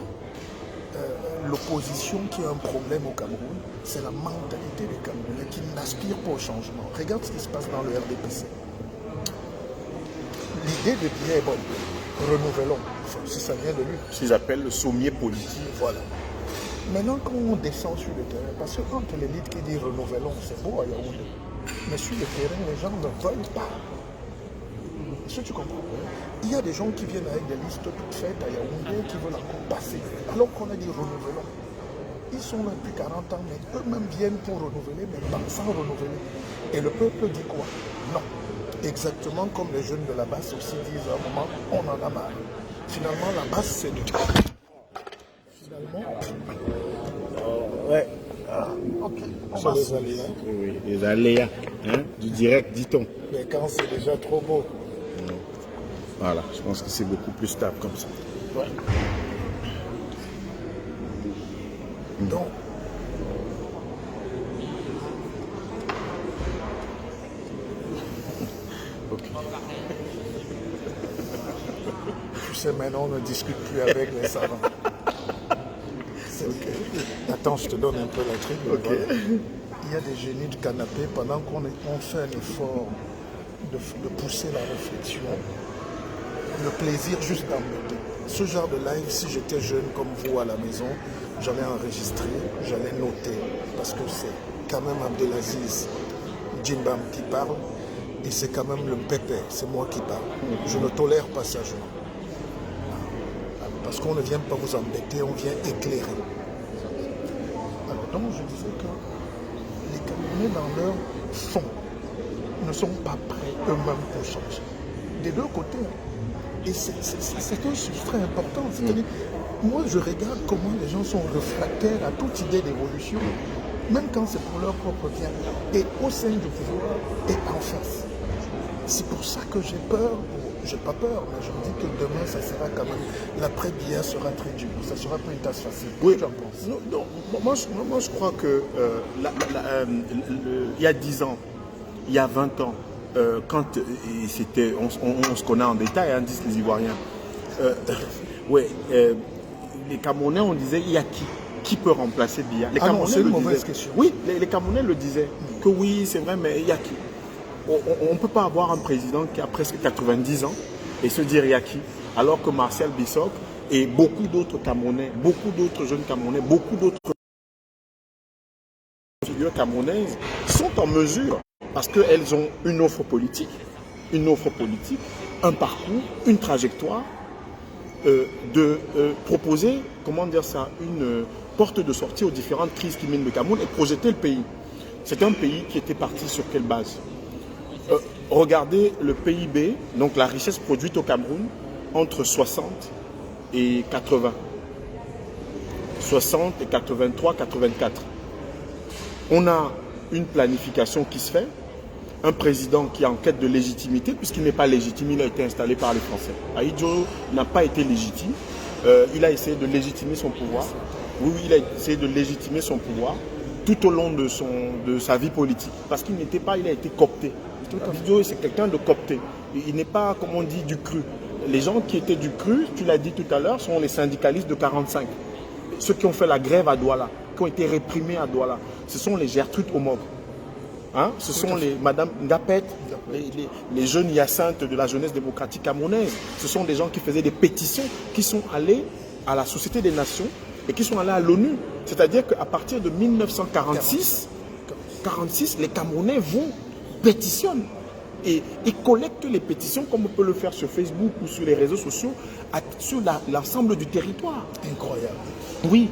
l'opposition qui a un problème au Cameroun, c'est la mentalité des Camerounais qui n'aspirent pas au changement. Regarde ce qui se passe dans le RDPC. L'idée de Biya est bonne. Renouvelons, enfin, si ça vient de lui. Qu'ils appellent le sommier politique. Voilà. Maintenant, quand on descend sur le terrain, parce que quand l'élite qui dit renouvelons, c'est beau à Yaoundé. Mais sur le terrain, les gens ne veulent pas. Est-ce que tu comprends? Il y a des gens qui viennent avec des listes toutes faites à Yaoundé qui veulent encore passer. Alors qu'on a dit renouvelons. Ils sont là depuis 40 ans, mais eux-mêmes viennent pour renouveler, mais pas sans renouveler. Et le peuple dit quoi? Non. Exactement comme les jeunes de la base aussi disent à un moment, on en a marre. Finalement, la base, c'est nous. Finalement, ouais. Ok, on Ça, va les aléas. Oui, les aléas du direct, dit-on. Mais quand c'est déjà trop beau. Voilà, je pense que c'est beaucoup plus stable comme ça. Ouais. Donc, Ok. tu sais, maintenant, on ne discute plus avec les savants. Okay. Attends, je te donne un peu la tribune. Okay. Voilà. Il y a des génies de canapé pendant qu'on fait un effort de pousser la réflexion, le plaisir juste d'embêter. Ce genre de live, si j'étais jeune comme vous à la maison, j'allais enregistrer, j'allais noter, parce que c'est quand même Abdelaziz Djimbam qui parle, et c'est quand même le pépé, c'est moi qui parle. Je ne tolère pas ça, je. Parce qu'on ne vient pas vous embêter, on vient éclairer. Alors donc je disais que les Camerounais dans leur fond ne sont pas prêts eux-mêmes pour changer. Des deux côtés. Et c'est un substrat important. C'est-à-dire, moi je regarde comment les gens sont réfractaires à toute idée d'évolution, même quand c'est pour leur propre bien. Et au sein du pouvoir et en face. C'est pour ça que j'ai peur. J'ai pas peur, mais je me dis que demain, ça sera quand même... L'après-Biya sera très dur. Ça sera pas une tâche facile. Oui, j'en pense. Non, moi, je crois que il y a 10 ans, il y a 20 ans, quand c'était... On se connaît en détail, disent les Ivoiriens. Les Camerounais, on disait, il y a qui peut remplacer Biya? Les Camerounais c'est une mauvaise question. Oui, les Camerounais le disaient. Que oui, c'est vrai, mais il y a qui? On ne peut pas avoir un président qui a presque 90 ans et se dire il y a qui, alors que Martial Bissok et beaucoup d'autres Camerounais, beaucoup d'autres jeunes Camerounais, beaucoup d'autres figures camerounaises sont en mesure, parce qu'elles ont une offre politique, un parcours, une trajectoire, de proposer, comment dire ça, une porte de sortie aux différentes crises qui minent le Cameroun et projeter le pays. C'est un pays qui était parti sur quelle base? Regardez le PIB, donc la richesse produite au Cameroun, entre 60 et 80. 60 et 83, 84. On a une planification qui se fait, un président qui est en quête de légitimité, puisqu'il n'est pas légitime, il a été installé par les Français. Ahidjo n'a pas été légitime, il a essayé de légitimer son pouvoir. Oui, il a essayé de légitimer son pouvoir tout au long de sa vie politique, parce qu'il n'était pas, il a été coopté. Ahidjo, c'est quelqu'un de coopté. Il n'est pas, comme on dit, du cru. Les gens qui étaient du cru, tu l'as dit tout à l'heure, sont les syndicalistes de 45. Ceux qui ont fait la grève à Douala, qui ont été réprimés à Douala. Ce sont les Gertrude Omog. Ce sont les Madame Ngapet, les jeunes hyacinthes de la jeunesse démocratique camerounaise. Ce sont des gens qui faisaient des pétitions, qui sont allés à la Société des Nations et qui sont allés à l'ONU. C'est-à-dire qu'à partir de 1946, les Camerounais pétitionnent. Et ils collectent les pétitions comme on peut le faire sur Facebook ou sur les réseaux sociaux, sur l'ensemble du territoire. Incroyable. Oui,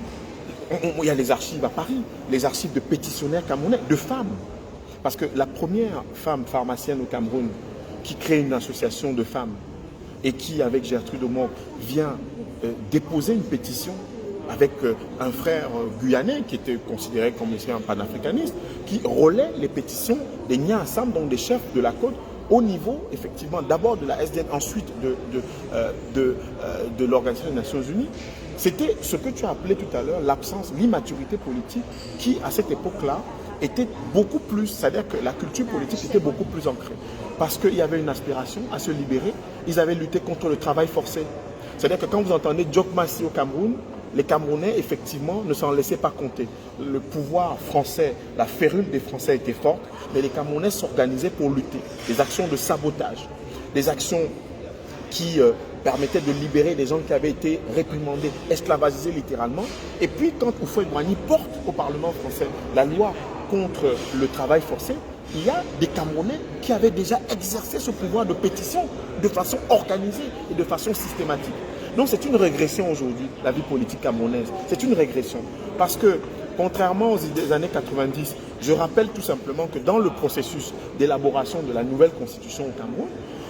il y a les archives à Paris, les archives de pétitionnaires camerounais, de femmes. Parce que la première femme pharmacienne au Cameroun qui crée une association de femmes et qui, avec Gertrude Omor, vient déposer une pétition avec un frère guyanais qui était considéré comme un panafricaniste, qui relaie les pétitions des Nya Assam, donc des chefs de la côte, au niveau, effectivement, d'abord de la SDN, ensuite de l'Organisation des Nations Unies. C'était ce que tu as appelé tout à l'heure l'absence, l'immaturité politique qui, à cette époque-là, était beaucoup plus, c'est-à-dire que la culture politique était beaucoup plus ancrée. Parce qu'il y avait une aspiration à se libérer, ils avaient lutté contre le travail forcé. C'est-à-dire que quand vous entendez Djok Massi au Cameroun, les Camerounais, effectivement, ne s'en laissaient pas compter. Le pouvoir français, la férule des Français était forte, mais les Camerounais s'organisaient pour lutter. Des actions de sabotage, des actions qui permettaient de libérer des gens qui avaient été réprimandés, esclavagisés littéralement. Et puis, quand Houphouët-Boigny porte au Parlement français la loi contre le travail forcé, il y a des Camerounais qui avaient déjà exercé ce pouvoir de pétition de façon organisée et de façon systématique. Donc c'est une régression aujourd'hui, la vie politique camerounaise. C'est une régression. Parce que, contrairement aux années 90, je rappelle tout simplement que dans le processus d'élaboration de la nouvelle constitution au Cameroun,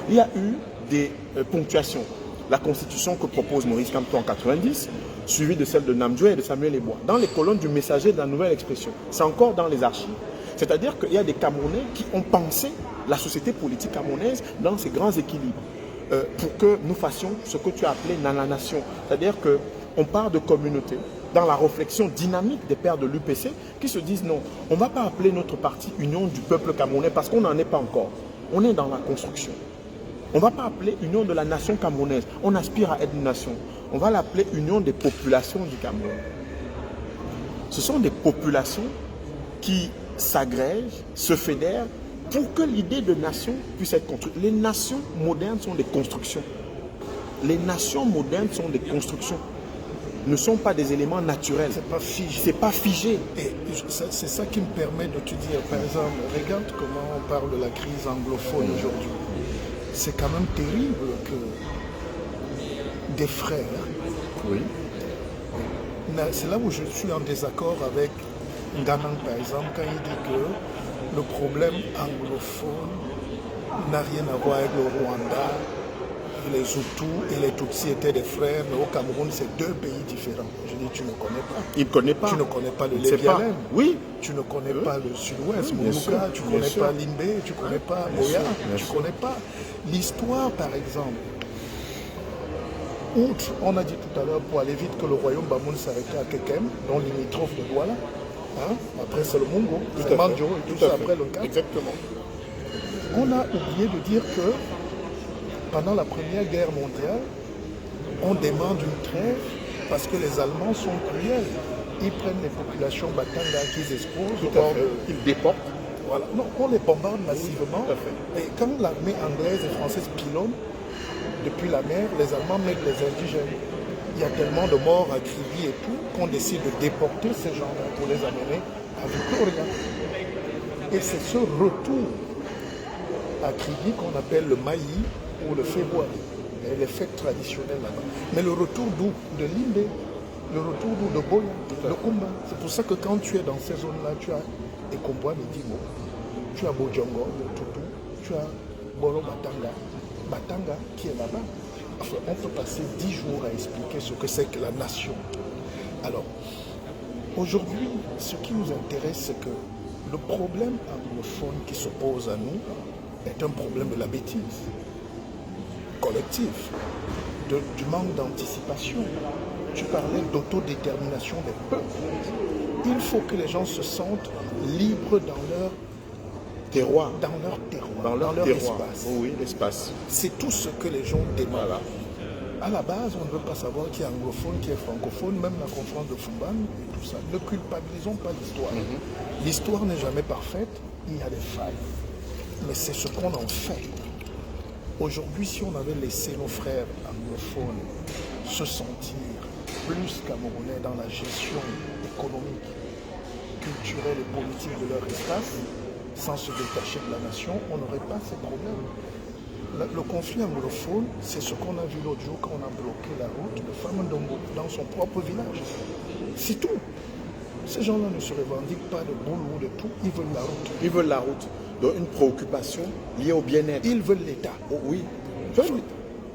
il y a eu des ponctuations. La constitution que propose Maurice Kamto en 90, suivie de celle de Namdjoé et de Samuel Ebois, dans les colonnes du messager de la nouvelle expression. C'est encore dans les archives. C'est-à-dire qu'il y a des Camerounais qui ont pensé la société politique camerounaise dans ses grands équilibres. Pour que nous fassions ce que tu as appelé Nana-Nation. C'est-à-dire qu'on part de communautés dans la réflexion dynamique des pères de l'UPC qui se disent non, on ne va pas appeler notre parti Union du peuple camerounais parce qu'on n'en est pas encore. On est dans la construction. On ne va pas appeler Union de la nation camerounaise. On aspire à être une nation. On va l'appeler Union des populations du Cameroun. Ce sont des populations qui s'agrègent, se fédèrent, pour que l'idée de nation puisse être construite. Les nations modernes sont des constructions. Les nations modernes sont des constructions. Ne sont pas des éléments naturels. C'est pas figé. C'est pas figé. Et c'est ça qui me permet de te dire, par exemple, regarde comment on parle de la crise anglophone aujourd'hui. C'est quand même terrible que des frères. Oui. C'est là où je suis en désaccord avec Ganang, par exemple, quand il dit que le problème anglophone n'a rien à voir avec le Rwanda. Les Hutus et les Tutsis étaient des frères, mais au Cameroun, c'est deux pays différents. Je dis, tu ne connais pas. Il ne connaît pas. Tu ne connais pas le Lévialem. Oui. Tu ne connais pas le Sud-Ouest, Moluka, tu ne connais pas Limbé, tu ne connais pas Moya, tu ne connais pas l'histoire, par exemple. Outre, on a dit tout à l'heure, pour aller vite, que le royaume Bamoun s'arrêtait à Kekem, dont limitrophe de Douala. Hein? Après, c'est le Mungo, c'est Mandjo, et tout ça après le Cap. Exactement. On a oublié de dire que pendant la Première Guerre mondiale, on demande une trêve parce que les Allemands sont cruels. Ils prennent les populations Batanga qu'ils exposent. Ils déportent. Voilà. Non, on les bombarde massivement. Et quand l'armée anglaise et française pilonne depuis la mer, les Allemands mettent les indigènes. Il y a tellement de morts à Kribi et tout qu'on décide de déporter ces gens-là pour les amener à Victoria. Et c'est ce retour à Kribi qu'on appelle le Maï ou le février, et les fêtes traditionnelles là-bas. Mais le retour d'où? De Limbé, le retour d'où? De Boya, de Kumba. C'est pour ça que quand tu es dans ces zones-là, tu as Ekomboa Medimo, tu as Bojongo, Tutu, tu as Bolo Batanga, Batanga qui est là-bas. Enfin, on peut passer 10 jours à expliquer ce que c'est que la nation. Alors, aujourd'hui, ce qui nous intéresse, c'est que le problème anglophone qui se pose à nous est un problème de la bêtise collectif, du manque d'anticipation. Tu parlais d'autodétermination des peuples. Il faut que les gens se sentent libres dans leur terroir, dans leur espace. Oh oui, l'espace. C'est tout ce que les gens demandent. Voilà. À la base, on ne veut pas savoir qui est anglophone, qui est francophone, même la conférence de Fumban et tout ça. Ne culpabilisons pas l'histoire. L'histoire n'est jamais parfaite, il y a des failles. Mais c'est ce qu'on en fait. Aujourd'hui, si on avait laissé nos frères anglophones se sentir plus camerounais dans la gestion économique, culturelle et politique de leur espace, sans se détacher de la nation, on n'aurait pas ces problèmes. Le conflit anglophone, c'est ce qu'on a vu l'autre jour quand on a bloqué la route de Famandongo dans son propre village. C'est tout. Ces gens-là ne se revendiquent pas de boulot ou de tout, ils veulent la route. Ils veulent la route. Donc une préoccupation liée au bien-être. Ils veulent l'État. Oh, oui,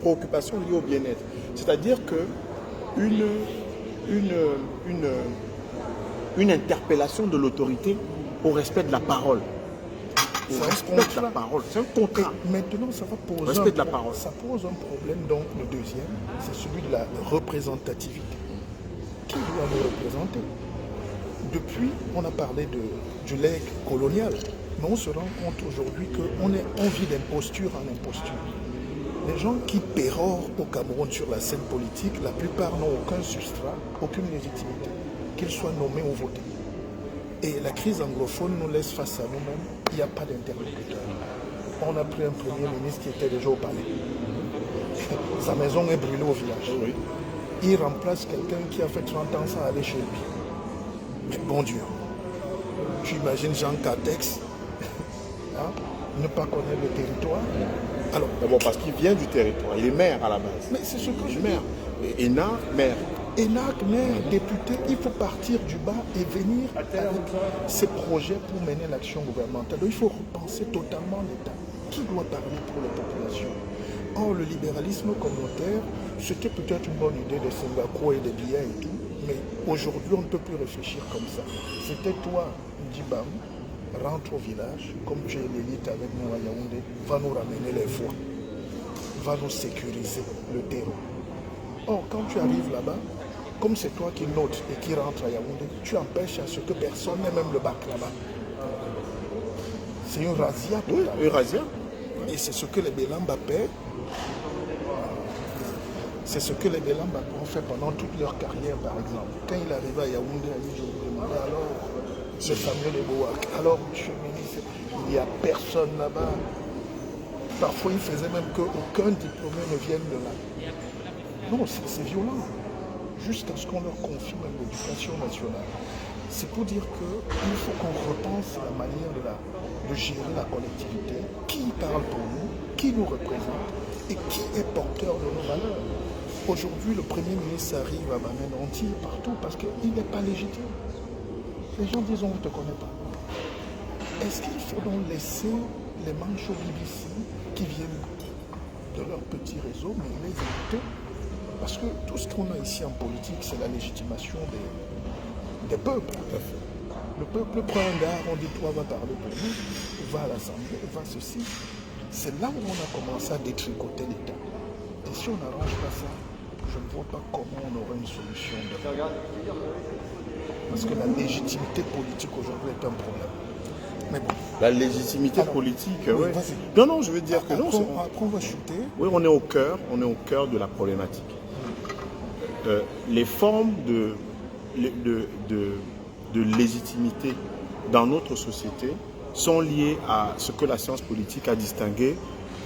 préoccupation liée au bien-être. C'est-à-dire que une interpellation de l'autorité au respect de la parole. Au respect de la parole. C'est un contrat. Et maintenant, ça va poser Respect de la parole. Ça pose un problème. Donc, le deuxième, c'est celui de la représentativité. Qui doit nous représenter? Depuis, on a parlé du legs colonial, mais on se rend compte aujourd'hui qu'on vit d'imposture en imposture. Les gens qui pérorent au Cameroun sur la scène politique, la plupart n'ont aucun substrat, aucune légitimité, qu'ils soient nommés ou votés. Et la crise anglophone nous laisse face à nous-mêmes, il n'y a pas d'interlocuteur. On a pris un premier ministre qui était déjà au palais. Sa maison est brûlée au village. Oui. Il remplace quelqu'un qui a fait 30 ans sans aller chez lui. Mais bon Dieu, tu imagines Jean Catex hein, ne pas connaître le territoire. Alors, D'abord parce qu'il vient du territoire, il est maire à la base. mais c'est ce que je Maire. Et Ena, maire. Enac, maire, député, il faut partir du bas et venir avec ces projets pour mener l'action gouvernementale. Donc, il faut repenser totalement l'État. Qui doit parler pour la population? Or, le libéralisme communautaire, c'était peut-être une bonne idée de Singapour et des billets et tout, mais aujourd'hui, on ne peut plus réfléchir comme ça. C'était toi, Dibam, rentre au village, comme tu es l'élite avec nous à Yaoundé, va nous ramener les voies, va nous sécuriser le terrain. Or, quand tu arrives là-bas, comme c'est toi qui notes et qui rentre à Yaoundé, tu empêches à ce que personne n'ait même le bac là-bas. C'est une razzia totale. Oui, razzia. Et c'est ce que les Bélamba paient. C'est ce que les Bélamba ont fait pendant toute leur carrière, par exemple. Quand il arrivait à Yaoundé, je lui demandais alors, le Samuel Ebouak, alors, monsieur le ministre, il n'y a personne là-bas. Parfois, il faisait même qu'aucun diplômé ne vienne de là. Non, c'est violent. Jusqu'à ce qu'on leur confie même l'éducation nationale. C'est pour dire qu'il faut qu'on repense la manière de gérer la collectivité, qui parle pour nous, qui nous représente et qui est porteur de nos valeurs. Aujourd'hui, le Premier ministre arrive à Bamen entier partout parce qu'il n'est pas légitime. Les gens disent on ne te connaît pas. Est-ce qu'il faut donc laisser les manches au BBC qui viennent de leur petit réseau, mais les éviter? Parce que tout ce qu'on a ici en politique, c'est la légitimation des peuples. Le peuple prend un gars, on dit toi va parler pour nous, va à l'Assemblée, va ceci. C'est là où on a commencé à détricoter l'État. Et si on n'arrange pas ça, je ne vois pas comment on aura une solution. Parce que la légitimité politique aujourd'hui est un problème. Mais bon. La légitimité politique, oui. Non, je veux dire que non. Après, on va chuter. Oui, on est au cœur de la problématique. Les formes de légitimité dans notre société sont liées à ce que la science politique a distingué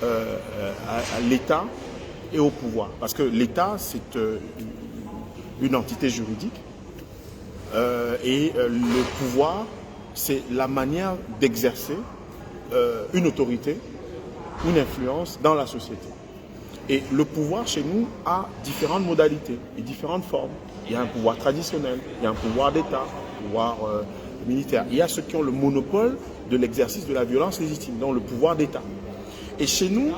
à l'État et au pouvoir. Parce que l'État, c'est une entité juridique et le pouvoir, c'est la manière d'exercer une autorité, une influence dans la société. Et le pouvoir chez nous a différentes modalités et différentes formes. Il y a un pouvoir traditionnel, il y a un pouvoir d'État, un pouvoir militaire. Il y a ceux qui ont le monopole de l'exercice de la violence légitime, donc le pouvoir d'État. Et chez nous,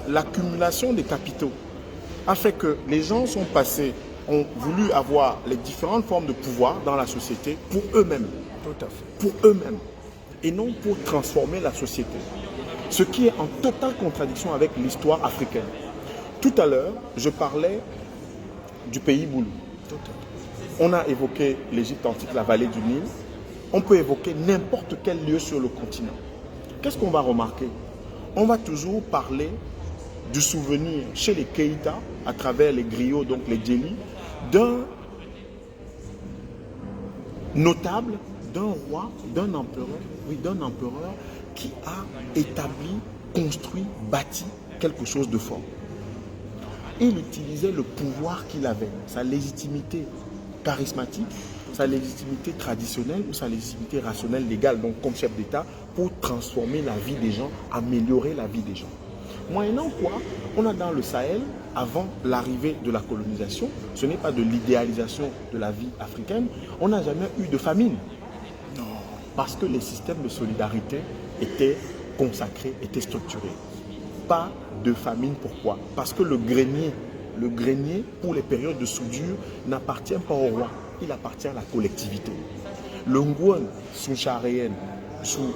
l'accumulation des capitaux a fait que les gens ont voulu avoir les différentes formes de pouvoir dans la société pour eux-mêmes. Tout à fait. Pour eux-mêmes. Et non pour transformer la société. Ce qui est en totale contradiction avec l'histoire africaine. Tout à l'heure, je parlais du pays Boulou. On a évoqué l'Égypte antique, la vallée du Nil. On peut évoquer n'importe quel lieu sur le continent. Qu'est-ce qu'on va remarquer? On va toujours parler du souvenir chez les Keïta, à travers les griots, donc les djélis, d'un notable, d'un roi, d'un empereur qui a établi, construit, bâti quelque chose de fort. Il utilisait le pouvoir qu'il avait, sa légitimité charismatique, sa légitimité traditionnelle ou sa légitimité rationnelle légale, donc comme chef d'État, pour transformer la vie des gens, améliorer la vie des gens. Moyennant quoi, on a dans le Sahel avant l'arrivée de la colonisation, ce n'est pas de l'idéalisation de la vie africaine, on n'a jamais eu de famine. Non. Parce que les systèmes de solidarité étaient consacrés, étaient structurés. Pas de famine, pourquoi? Parce que le grenier, pour les périodes de soudure, n'appartient pas au roi, il appartient à la collectivité. Le Ngouane sous Charéenne,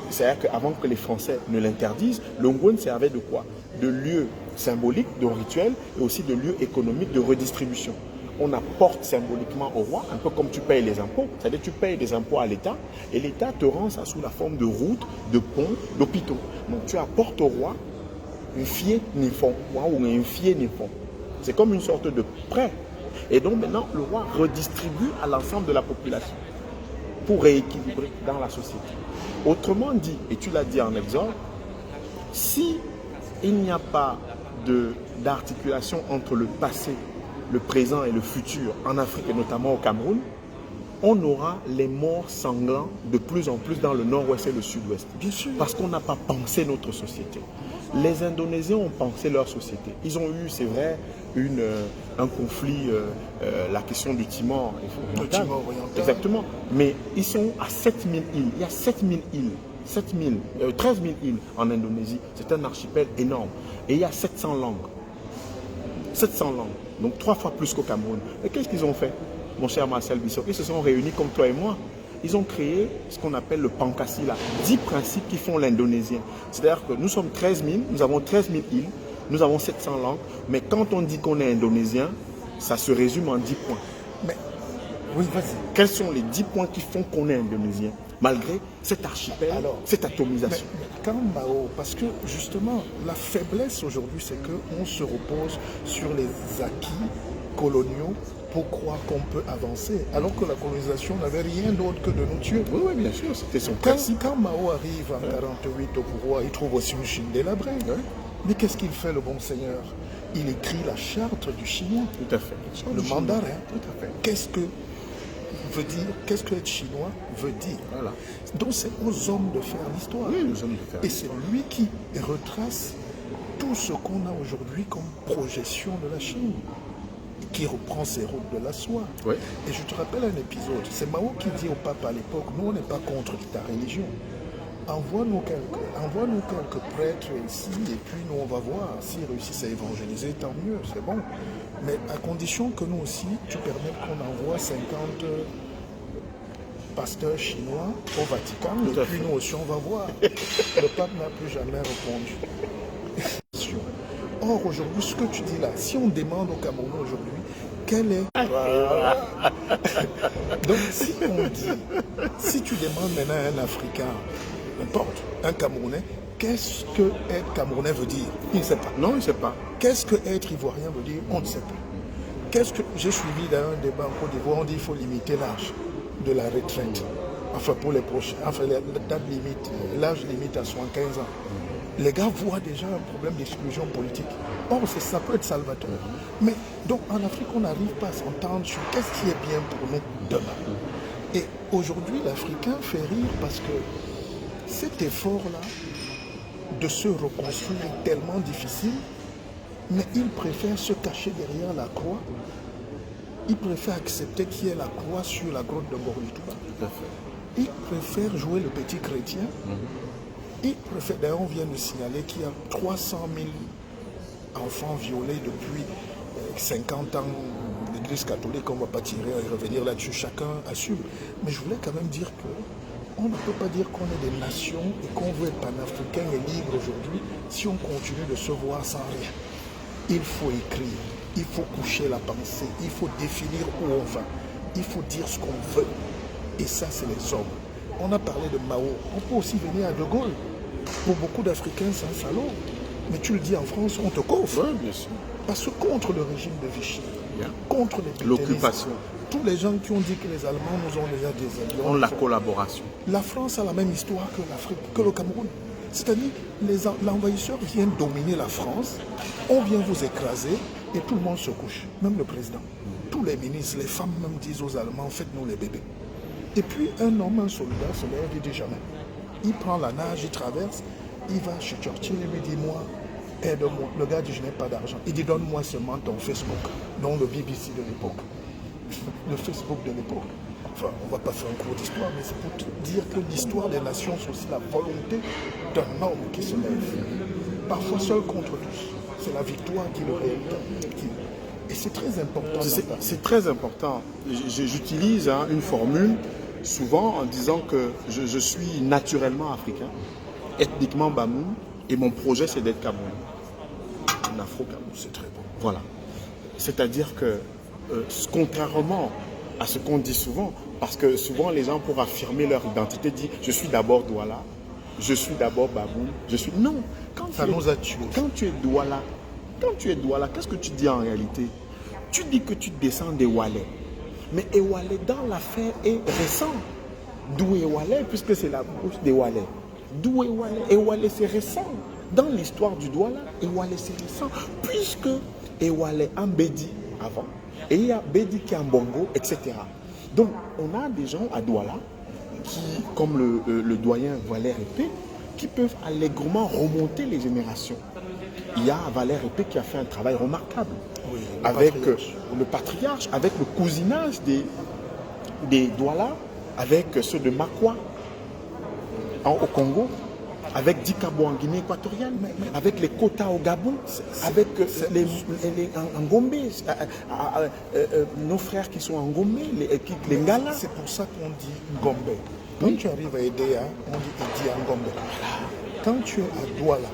c'est-à-dire qu'avant que les Français ne l'interdisent, le Ngouane servait de quoi? De lieu symbolique, de rituel, et aussi de lieu économique de redistribution. On apporte symboliquement au roi, un peu comme tu payes les impôts, c'est-à-dire tu payes des impôts à l'État, et l'État te rend ça sous la forme de routes, de ponts, d'hôpitaux. Donc tu apportes au roi un fier ni fond, ou un fier ni fond. C'est comme une sorte de prêt. Et donc maintenant, le roi redistribue à l'ensemble de la population pour rééquilibrer dans la société. Autrement dit, et tu l'as dit en exemple, si il n'y a pas d'articulation entre le passé, le présent et le futur en Afrique et notamment au Cameroun, on aura les morts sanglants de plus en plus dans le nord-ouest et le sud-ouest. Bien sûr. Parce qu'on n'a pas pensé notre société. Les Indonésiens ont pensé leur société. Ils ont eu, c'est vrai, un conflit, la question du Timor. Le Timor oriental. Exactement. Mais ils sont à 7000 îles. Il y a 7000 îles. 13 000 îles en Indonésie. C'est un archipel énorme. Et il y a 700 langues. 700 langues. Donc 3 fois plus qu'au Cameroun. Et qu'est-ce qu'ils ont fait, mon cher Marcel Bissot? Ils se sont réunis comme toi et moi. Ils ont créé ce qu'on appelle le Pancasila. 10 principes qui font l'indonésien. C'est-à-dire que nous sommes 13 000, nous avons 13 000 îles, nous avons 700 langues. Mais quand on dit qu'on est indonésien, ça se résume en 10 points. Mais, oui, vas-y. Quels sont les 10 points qui font qu'on est indonésien, malgré cet archipel, cette atomisation? Mais quand Mao, parce que justement, la faiblesse aujourd'hui, c'est qu'on se repose sur les acquis coloniaux pour croire qu'on peut avancer, alors que la colonisation n'avait rien d'autre que de nous tuer. Oui, oui, bien sûr, c'était son principe. Quand Mao arrive en 1948 au pouvoir, il trouve aussi une Chine délabrée. Oui. Mais qu'est-ce qu'il fait, le bon seigneur? Il écrit la charte du chinois. Tout à fait. Le mandarin. Tout à fait. Qu'est-ce que veut dire, qu'est-ce que être chinois veut dire? Voilà. Donc c'est aux hommes de faire l'histoire. Oui, aux hommes de faire. Et c'est lui qui retrace tout ce qu'on a aujourd'hui comme projection de la Chine, qui reprend ses routes de la soie. Oui. Et je te rappelle un épisode, c'est Mao qui dit au pape à l'époque, nous on n'est pas contre ta religion. Envoie-nous quelques prêtres ici et puis nous on va voir. S'ils réussissent à évangéliser, tant mieux, c'est bon. Mais à condition que nous aussi, tu permettes qu'on envoie 50 pasteurs chinois au Vatican et puis nous aussi on va voir. Le pape n'a plus jamais répondu. Or aujourd'hui, ce que tu dis là, si on demande au Cameroun aujourd'hui, quel est... Donc si on dit, si tu demandes maintenant à un Africain, n'importe, un Camerounais, qu'est-ce que être Camerounais veut dire? Il ne sait pas. Non, il ne sait pas. Qu'est-ce que être Ivoirien veut dire? On ne sait pas. Qu'est-ce que j'ai suivi dans un débat en Côte d'Ivoire, on dit qu'il faut limiter l'âge de la retraite. Enfin pour les prochains, enfin la date limite, l'âge limite à 75 ans. Les gars voient déjà un problème d'exclusion politique. Or, ça peut être salvateur. Mais donc en Afrique, on n'arrive pas à s'entendre sur qu'est-ce qui est bien pour nous demain. Et aujourd'hui, l'Africain fait rire parce que cet effort-là de se reconstruire est tellement difficile, mais il préfère se cacher derrière la croix. Il préfère accepter qu'il y ait la croix sur la grotte de Borlitouba. Il préfère jouer le petit chrétien. Il préfère, d'ailleurs, on vient de signaler qu'il y a 300 000 enfants violés depuis 50 ans. L'Église catholique, on ne va pas tirer et revenir là-dessus, chacun assume. Mais je voulais quand même dire qu'on ne peut pas dire qu'on est des nations et qu'on veut être panafricain et libre aujourd'hui si on continue de se voir sans rien. Il faut écrire, il faut coucher la pensée, il faut définir où on va, il faut dire ce qu'on veut. Et ça, c'est les hommes. On a parlé de Mao, on peut aussi venir à De Gaulle. Pour beaucoup d'Africains, c'est un salaud. Mais tu le dis en France, on te coffre. Oui, bien sûr. Parce que contre le régime de Vichy, contre les l'occupation, tous les gens qui ont dit que les Allemands nous ont déjà déshabillés. On la collaboration. La France a la même histoire que l'Afrique, que le Cameroun. C'est-à-dire, l'envahisseur vient dominer la France, on vient vous écraser et tout le monde se couche, même le président. Tous les ministres, les femmes même disent aux Allemands, faites-nous les bébés. Et puis un homme, un soldat se lève, il dit jamais. Il prend la nage, il traverse, il va chez Churchill et lui dit, moi, aide-moi. Le gars dit, je n'ai pas d'argent. Il dit, donne-moi seulement ton Facebook, donc le BBC de l'époque. Le Facebook de l'époque. Enfin, on ne va pas faire un cours d'histoire, mais c'est pour te dire que l'histoire des nations, c'est aussi la volonté d'un homme qui se lève. Parfois seul contre tous. C'est la victoire qui le réalise. Et c'est très important. C'est très important. J'utilise une formule souvent en disant que je suis naturellement africain, ethniquement Bamoun, et mon projet c'est d'être Cameroun. Un Afro-Cameroun. C'est très bon. Voilà. C'est-à-dire que, contrairement à ce qu'on dit souvent, parce que souvent les gens pour affirmer leur identité disent je suis d'abord Douala, je suis d'abord Bamoun, je suis... Non, ça nous a tués. Quand tu es Douala, qu'est-ce que tu dis en réalité? Tu dis que tu descends des Walais. Mais Ewalais dans l'affaire est récent. D'où Ewalais, puisque c'est la bouche des Walais. D'où Ewalais? Ewalais c'est récent. Dans l'histoire du Douala, Ewalais c'est récent. Puisque Ewalais en Bédi avant, et il y a Bédi qui est en Bongo, etc. Donc on a des gens à Douala qui, comme le doyen Valère Épée, qui peuvent allègrement remonter les générations. Il y a Valère Épée qui a fait un travail remarquable, oui, avec le patriarche, avec le cousinage des Douala, avec ceux de Makwa au Congo, avec Dikabo en Guinée équatoriale, avec les Kota au Gabon, avec les Ngombe, nos frères qui sont en Ngombe, les Ngala. C'est pour ça qu'on dit Ngombe. Quand tu arrives à Edea, on dit Idi Ngombe. Quand tu es à Douala,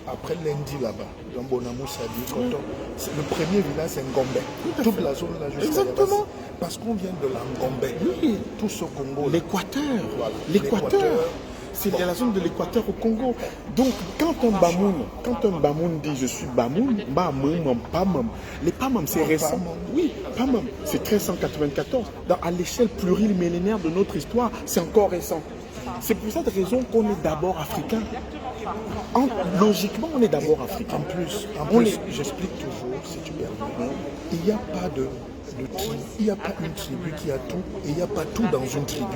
après lundi là-bas, dans Bonamoussa, le premier village c'est Ngombe. Toute la zone là jusqu'à exactement. Parce qu'on vient de la Ngombe. Oui. Tout ce Congo. L'Équateur. Voilà. L'Équateur. C'est la zone de l'Équateur au Congo. Donc, quand un Bamoun dit je suis Bamoun, Pamam. Les Pamam, c'est récent. Oui, Pamam, c'est 1394. À l'échelle plurimillénaire de notre histoire, c'est encore récent. C'est pour cette raison qu'on est d'abord africain. Logiquement, on est d'abord africain. En plus, j'explique toujours, si tu permets, il n'y a pas de tribu, il n'y a pas une tribu qui a tout et il n'y a pas tout dans une tribu.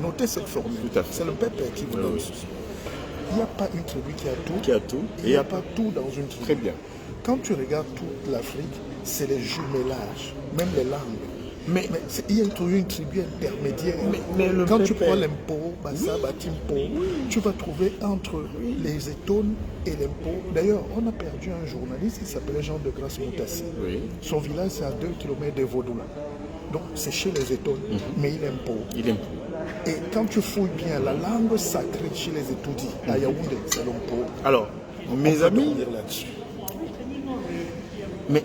Notez cette formule. C'est le peuple qui vous donne ceci. Il n'y a pas une tribu qui a tout, et il n'y a pas tout dans une tribu. Très bien. Quand tu regardes toute l'Afrique, c'est les jumelages, même les langues. Mais il y a une tribu intermédiaire. Quand tu prends l'Impo, Bassa, Batimpo, tu vas trouver entre les Étones et l'Impo. D'ailleurs, on a perdu un journaliste qui s'appelait Jean de Grasse Moutassi. Oui. Son village, c'est à 2 km de Vaudoula. Donc, c'est chez les Étones, mais il est Impo. Et quand tu fouilles bien, la langue sacrée chez les Étoudis, à Yaoundé, c'est l'Impo. Alors, mes amis,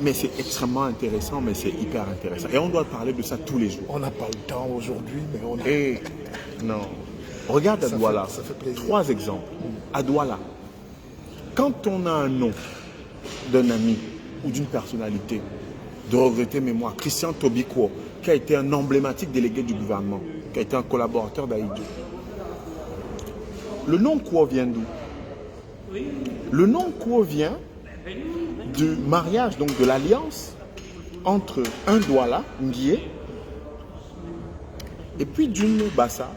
mais c'est extrêmement intéressant, mais c'est hyper intéressant. Et on doit parler de ça tous les jours. On n'a pas le temps aujourd'hui, mais on a... Et non. Regarde à Douala. Ça fait plaisir. 3 exemples. À Douala, quand on a un nom d'un ami ou d'une personnalité de regretter mémoire, Christian Tobikwo, qui a été un emblématique délégué du gouvernement, qui a été un collaborateur d'Aïdjo. Le nom Kwo vient d'où? Le nom Kwo vient du mariage, donc de l'alliance entre un Douala, Nguye, et puis d'une Bassa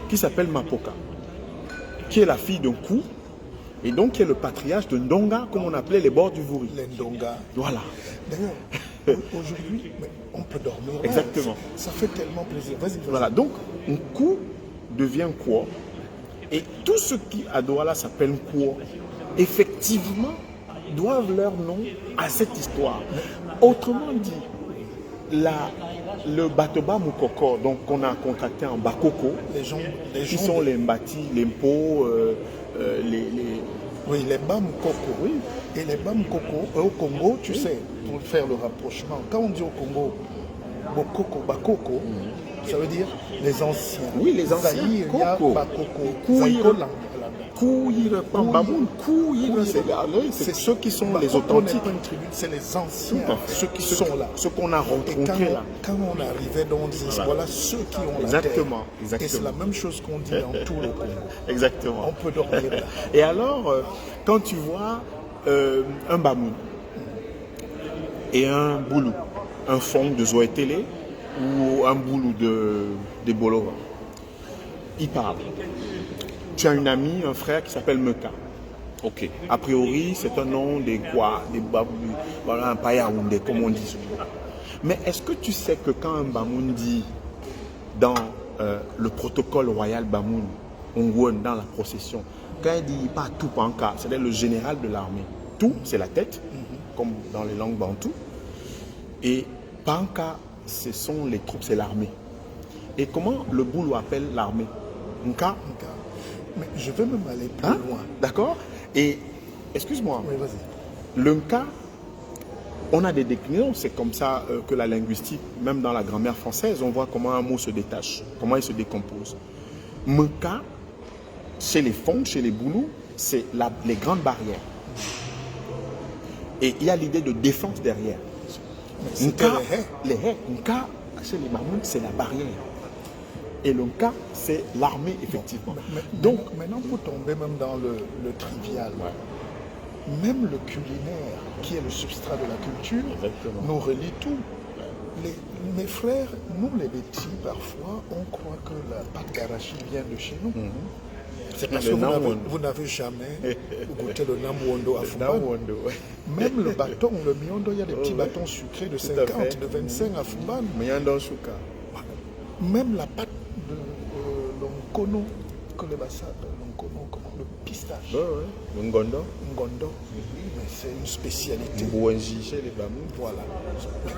qui s'appelle Mapoka, qui est la fille d'un Kou, et donc qui est le patriarche de Ndonga, comme on appelait les bords du Vouri. Les Ndonga. Voilà. D'ailleurs, aujourd'hui, on peut dormir. Exactement. Ça fait tellement plaisir. Vas-y. Voilà, donc Nkou devient Kwo, et tout ce qui à Douala s'appelle Kwo, effectivement, doivent leur nom à cette histoire. Autrement dit, le Batoba Moukoko, donc qu'on a contracté en Bakoko, qui sont les Mbati, les Mpo, Oui, les Bamukoko, oui. Et les Bamukoko, au Congo, tu sais, pour faire le rapprochement, quand on dit au Congo, Bokoko, Bakoko, ça veut dire les anciens. Oui, les anciens. Zaïre, Koko. Bakoko, c'est ceux qui sont les authentiques. C'est les anciens, ceux qui sont là. Ceux qu'on a rencontrés là. Quand on arrivait, on disait voilà ceux qui ont la terre. Exactement. Et c'est la même chose qu'on dit dans tout le Congo. Exactement. On peut dormir là. Et alors, quand tu vois un Bamoun et un Boulou, un fond de Zoétélé ou un Boulou de Bolova, ils parlent. Tu as une amie, un frère qui s'appelle Meka. Ok. A priori, c'est un nom des quoi, des babou, voilà, un payaoundé, comme on dit. Mais est-ce que tu sais que quand un Bamoun dit dans le protocole royal Bamoun, dans la procession, quand il dit pas tout panka, c'est-à-dire le général de l'armée. Tout, c'est la tête, comme dans les langues bantoues. Et panka, ce sont les troupes, c'est l'armée. Et comment le boulot appelle l'armée? Nka. Mais je vais même aller plus loin. D'accord. Et, excuse-moi, Oui, vas-y. le Nka, on a des déclinaisons, c'est comme ça que la linguistique, même dans la grammaire française, on voit comment un mot se détache, comment il se décompose. Mka, chez les fonds, chez les boulous, c'est les grandes barrières. Et il y a l'idée de défense derrière. Nka, les haies. Nka, chez les Bamouns, c'est la barrière. Et le Nka, c'est l'armée, effectivement. Donc, maintenant, pour tomber même dans le trivial, même le culinaire, qui est le substrat de la culture, nous relie tout. Mes frères, nous les petits, parfois, on croit que la pâte d'arachide vient de chez nous. C'est parce que vous n'avez jamais goûté le namwondo à Fumban. Même le bâton, le miondo, il y a des petits bâtons sucrés de 50, de 25 à Fumban. Même la pâte de l'onkono, que les Bassa appellent l'onkono, comment, le pistache. Ngondo. Ngondo. Mais c'est une spécialité. Chez les Bamouns. Voilà.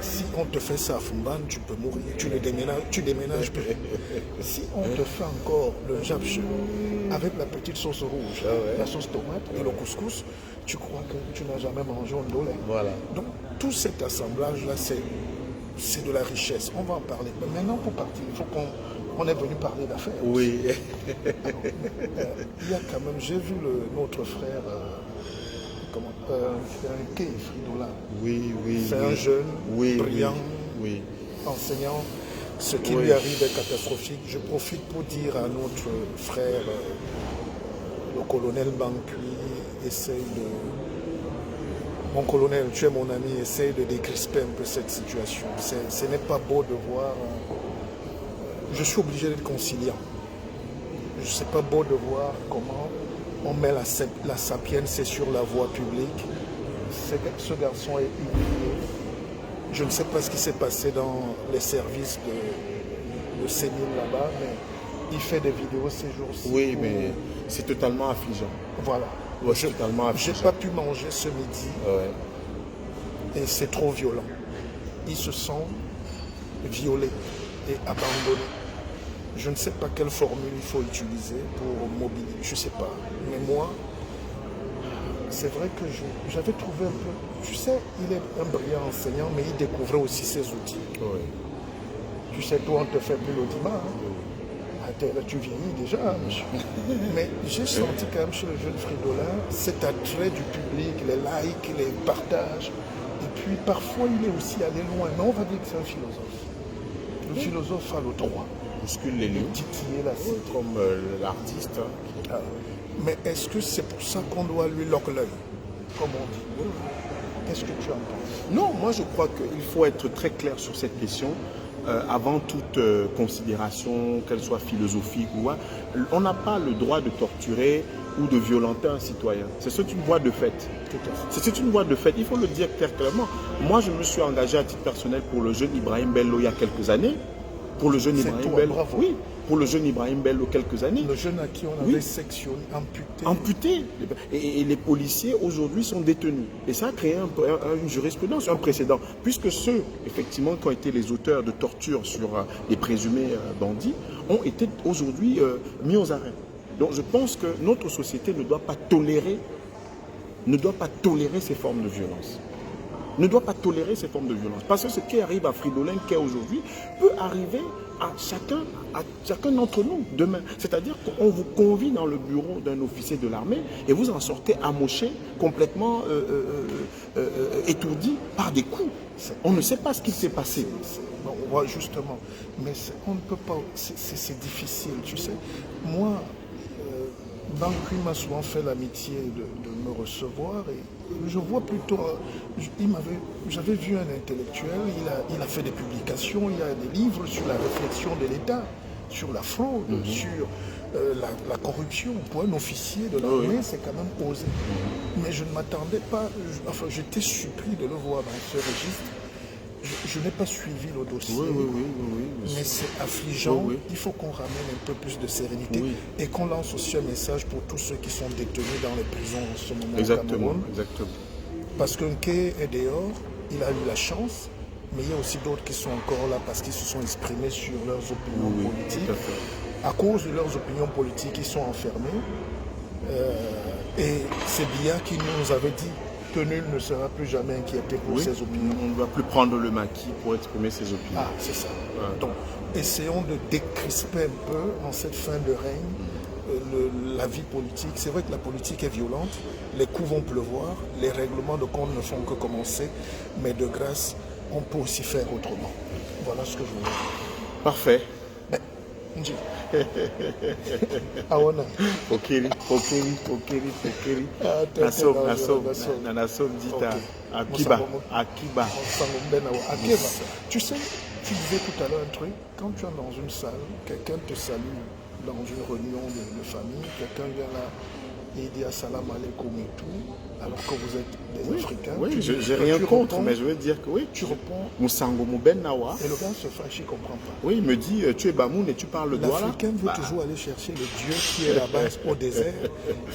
Si on te fait ça à Fumban, tu peux mourir. Tu déménages plus. Si on te fait encore le japche avec la petite sauce rouge, la sauce tomate et le couscous, tu crois que tu n'as jamais mangé un dolé. Voilà. Donc tout cet assemblage-là, c'est de la richesse. On va en parler. Mais maintenant, pour partir, il faut qu'on est venu parler d'affaires. Oui. Il y a quand même, j'ai vu notre frère, Kei Fridola. Oui. C'est un jeune, brillant, enseignant. Ce qui lui arrive est catastrophique. Je profite pour dire à notre frère, le colonel Bankui, essaye de... Mon colonel, tu es mon ami, essaye de décrisper un peu cette situation. Ce n'est pas beau de voir... je suis obligé d'être conciliant. Ce n'est pas beau de voir comment on met la sapience sur la voie publique. Ce garçon est humilié. Je ne sais pas ce qui s'est passé dans les services de Sénil là-bas, mais il fait des vidéos ces jours-ci. Oui, mais c'est totalement affligeant. Voilà. Ouais, je n'ai pas pu manger ce midi. Et c'est trop violent. Ils se sont violés et abandonnés. Je ne sais pas quelle formule il faut utiliser pour mobiliser. Je ne sais pas. Mais moi, c'est vrai que j'avais trouvé un peu... Tu sais, il est un brillant enseignant, mais il découvrait aussi ses outils. Tu sais, toi, on te fait plus l'audimat. Là, tu vieillis déjà, monsieur. Mais j'ai senti quand même chez le jeune Fridola cet attrait du public, les likes, les partages. Et puis, parfois, il est aussi allé loin. Mais on va dire que c'est un philosophe. Le philosophe a le droit. Bouscule les lieux. Titiller la cité. Comme l'artiste. Mais est-ce que c'est pour ça qu'on doit lui loquer l'œil, comme on dit? Qu'est-ce que tu en penses? Non, moi je crois qu'il faut être très clair sur cette question. Avant toute considération, qu'elle soit philosophique ou quoi, on n'a pas le droit de torturer ou de violenter un citoyen. C'est une voie de fait. C'est une voie de fait, il faut le dire clairement. Moi, je me suis engagé à titre personnel pour le jeune Ibrahim Bello il y a quelques années. Pour le jeune Ibrahim Bello, oui, pour le jeune Ibrahim Bello quelques années. Le jeune à qui on avait sectionné, amputé. Amputé. Et les policiers aujourd'hui sont détenus. Et ça a créé une jurisprudence, un précédent. Puisque ceux, effectivement, qui ont été les auteurs de torture sur les présumés bandits, ont été aujourd'hui mis aux arrêts. Donc je pense que notre société ne doit pas tolérer ces formes de violence. Ne doit pas tolérer ces formes de violence. Parce que ce qui arrive à Fridolin, qui est aujourd'hui, peut arriver à chacun d'entre nous demain. C'est-à-dire qu'on vous convie dans le bureau d'un officier de l'armée et vous en sortez amoché, complètement étourdi par des coups. On ne sait pas ce qui s'est passé. Bon, justement, mais on ne peut pas, c'est difficile, tu sais. Moi, Bankui m'a souvent fait l'amitié de me recevoir et je vois plutôt, j'avais vu un intellectuel, il a fait des publications, il y a des livres sur la réflexion de l'État, sur la fraude, sur la corruption. Pour un officier de l'armée, c'est quand même osé. Mais je ne m'attendais pas, enfin j'étais surpris de le voir dans ce registre. Je n'ai pas suivi le dossier, mais c'est affligeant. Il faut qu'on ramène un peu plus de sérénité et qu'on lance aussi un message pour tous ceux qui sont détenus dans les prisons en ce moment au Cameroun. Exactement. Parce qu'un quai est dehors, il a eu la chance, mais il y a aussi d'autres qui sont encore là parce qu'ils se sont exprimés sur leurs opinions politiques. À cause de leurs opinions politiques, ils sont enfermés. Et c'est Biya qui nous avait dit que nul ne sera plus jamais inquiété pour ses opinions. On ne va plus prendre le maquis pour exprimer ses opinions. Ah, c'est ça. Donc, essayons de décrisper un peu en cette fin de règne la vie politique. C'est vrai que la politique est violente, les coups vont pleuvoir, les règlements de compte ne font que commencer, mais de grâce, on peut aussi faire autrement. Voilà ce que je voulais dire. Parfait. Nji. Awana. Okeri. Nasom dit Akiba. Tu sais, tu disais tout à l'heure un truc, quand tu es dans une salle, quelqu'un te salue dans une réunion de famille, quelqu'un vient là et il dit Assalam alaikum et tout, alors que vous êtes des Africains. Oui, j'ai rien contre, mais je veux dire que oui. Tu réponds. Moussango Mouben Nawa. Et le gars se fâche, il ne comprend pas. Oui, il me dit tu es Bamoun et tu parles le Douala. L'Africain veut toujours aller chercher le Dieu qui est là-bas au désert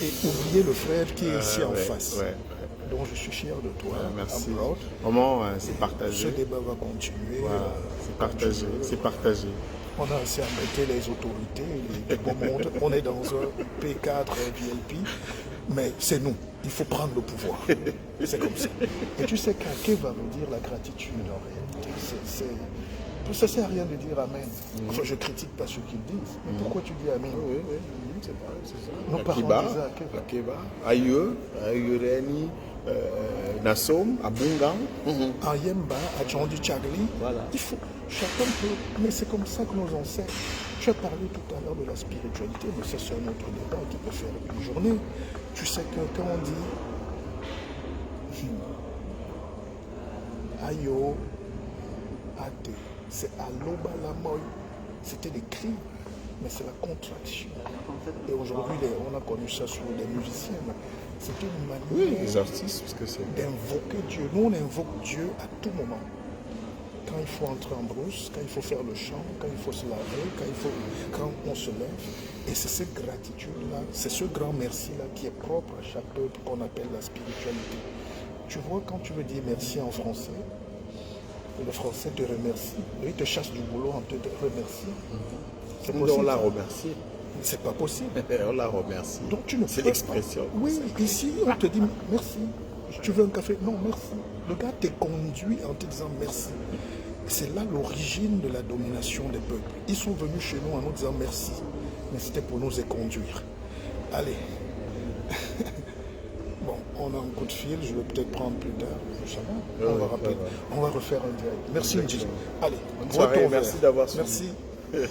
et oublier le frère qui est ici en face. Donc je suis fier de toi. Merci. Vraiment, c'est partagé. Ce débat va continuer. Voilà, c'est partagé. C'est partagé. On a aussi embêté les autorités, les beaux mondes. On est dans un P4 VIP, mais c'est nous. Il faut prendre le pouvoir. C'est comme ça. Et tu sais qu'Ake va me dire la gratitude en réalité. Ça ne sert à rien de dire Amen. Enfin, je ne critique pas ceux qui le disent. Mais pourquoi tu dis Amen? Oui, c'est pareil, c'est ça. Nos parents disaient Akeba, Ayureni, Nassom, Abungang. À Yemba, à Djondi Chagli. Voilà. Il faut, chacun peut, mais c'est comme ça que nos ancêtres. Tu as parlé tout à l'heure de la spiritualité, mais ça c'est un autre débat qui peut faire une journée. Tu sais que quand on dit Ayo, Ate, c'est Aloba Lamoy, c'était des cris, mais c'est la contraction. Et aujourd'hui, on a connu ça sur les musiciens. C'est une manière les artistes, parce que c'est d'invoquer Dieu. Nous, on invoque Dieu à tout moment. Quand il faut entrer en brousse, quand il faut faire le chant, quand il faut se laver, quand on se lève. Et c'est cette gratitude-là, c'est ce grand merci-là qui est propre à chaque peuple qu'on appelle la spiritualité. Tu vois, quand tu veux dire merci en français, le français te remercie. Il te chasse du boulot en te remerciant. C'est possible. On l'a remercié. C'est pas possible. On la remercie. Donc tu ne c'est l'expression. Oui, ici on te dit merci. Tu veux un café? Non, merci. Le gars te conduit en te disant merci. C'est là l'origine de la domination des peuples. Ils sont venus chez nous en nous disant merci. Mais c'était pour nous conduire. Allez. Bon, on a un coup de fil, je vais peut-être prendre plus tard. Ça va? On va rappeler. On va refaire un direct. Merci, Ndji. Allez, bonne soirée, merci d'avoir suivi. Merci.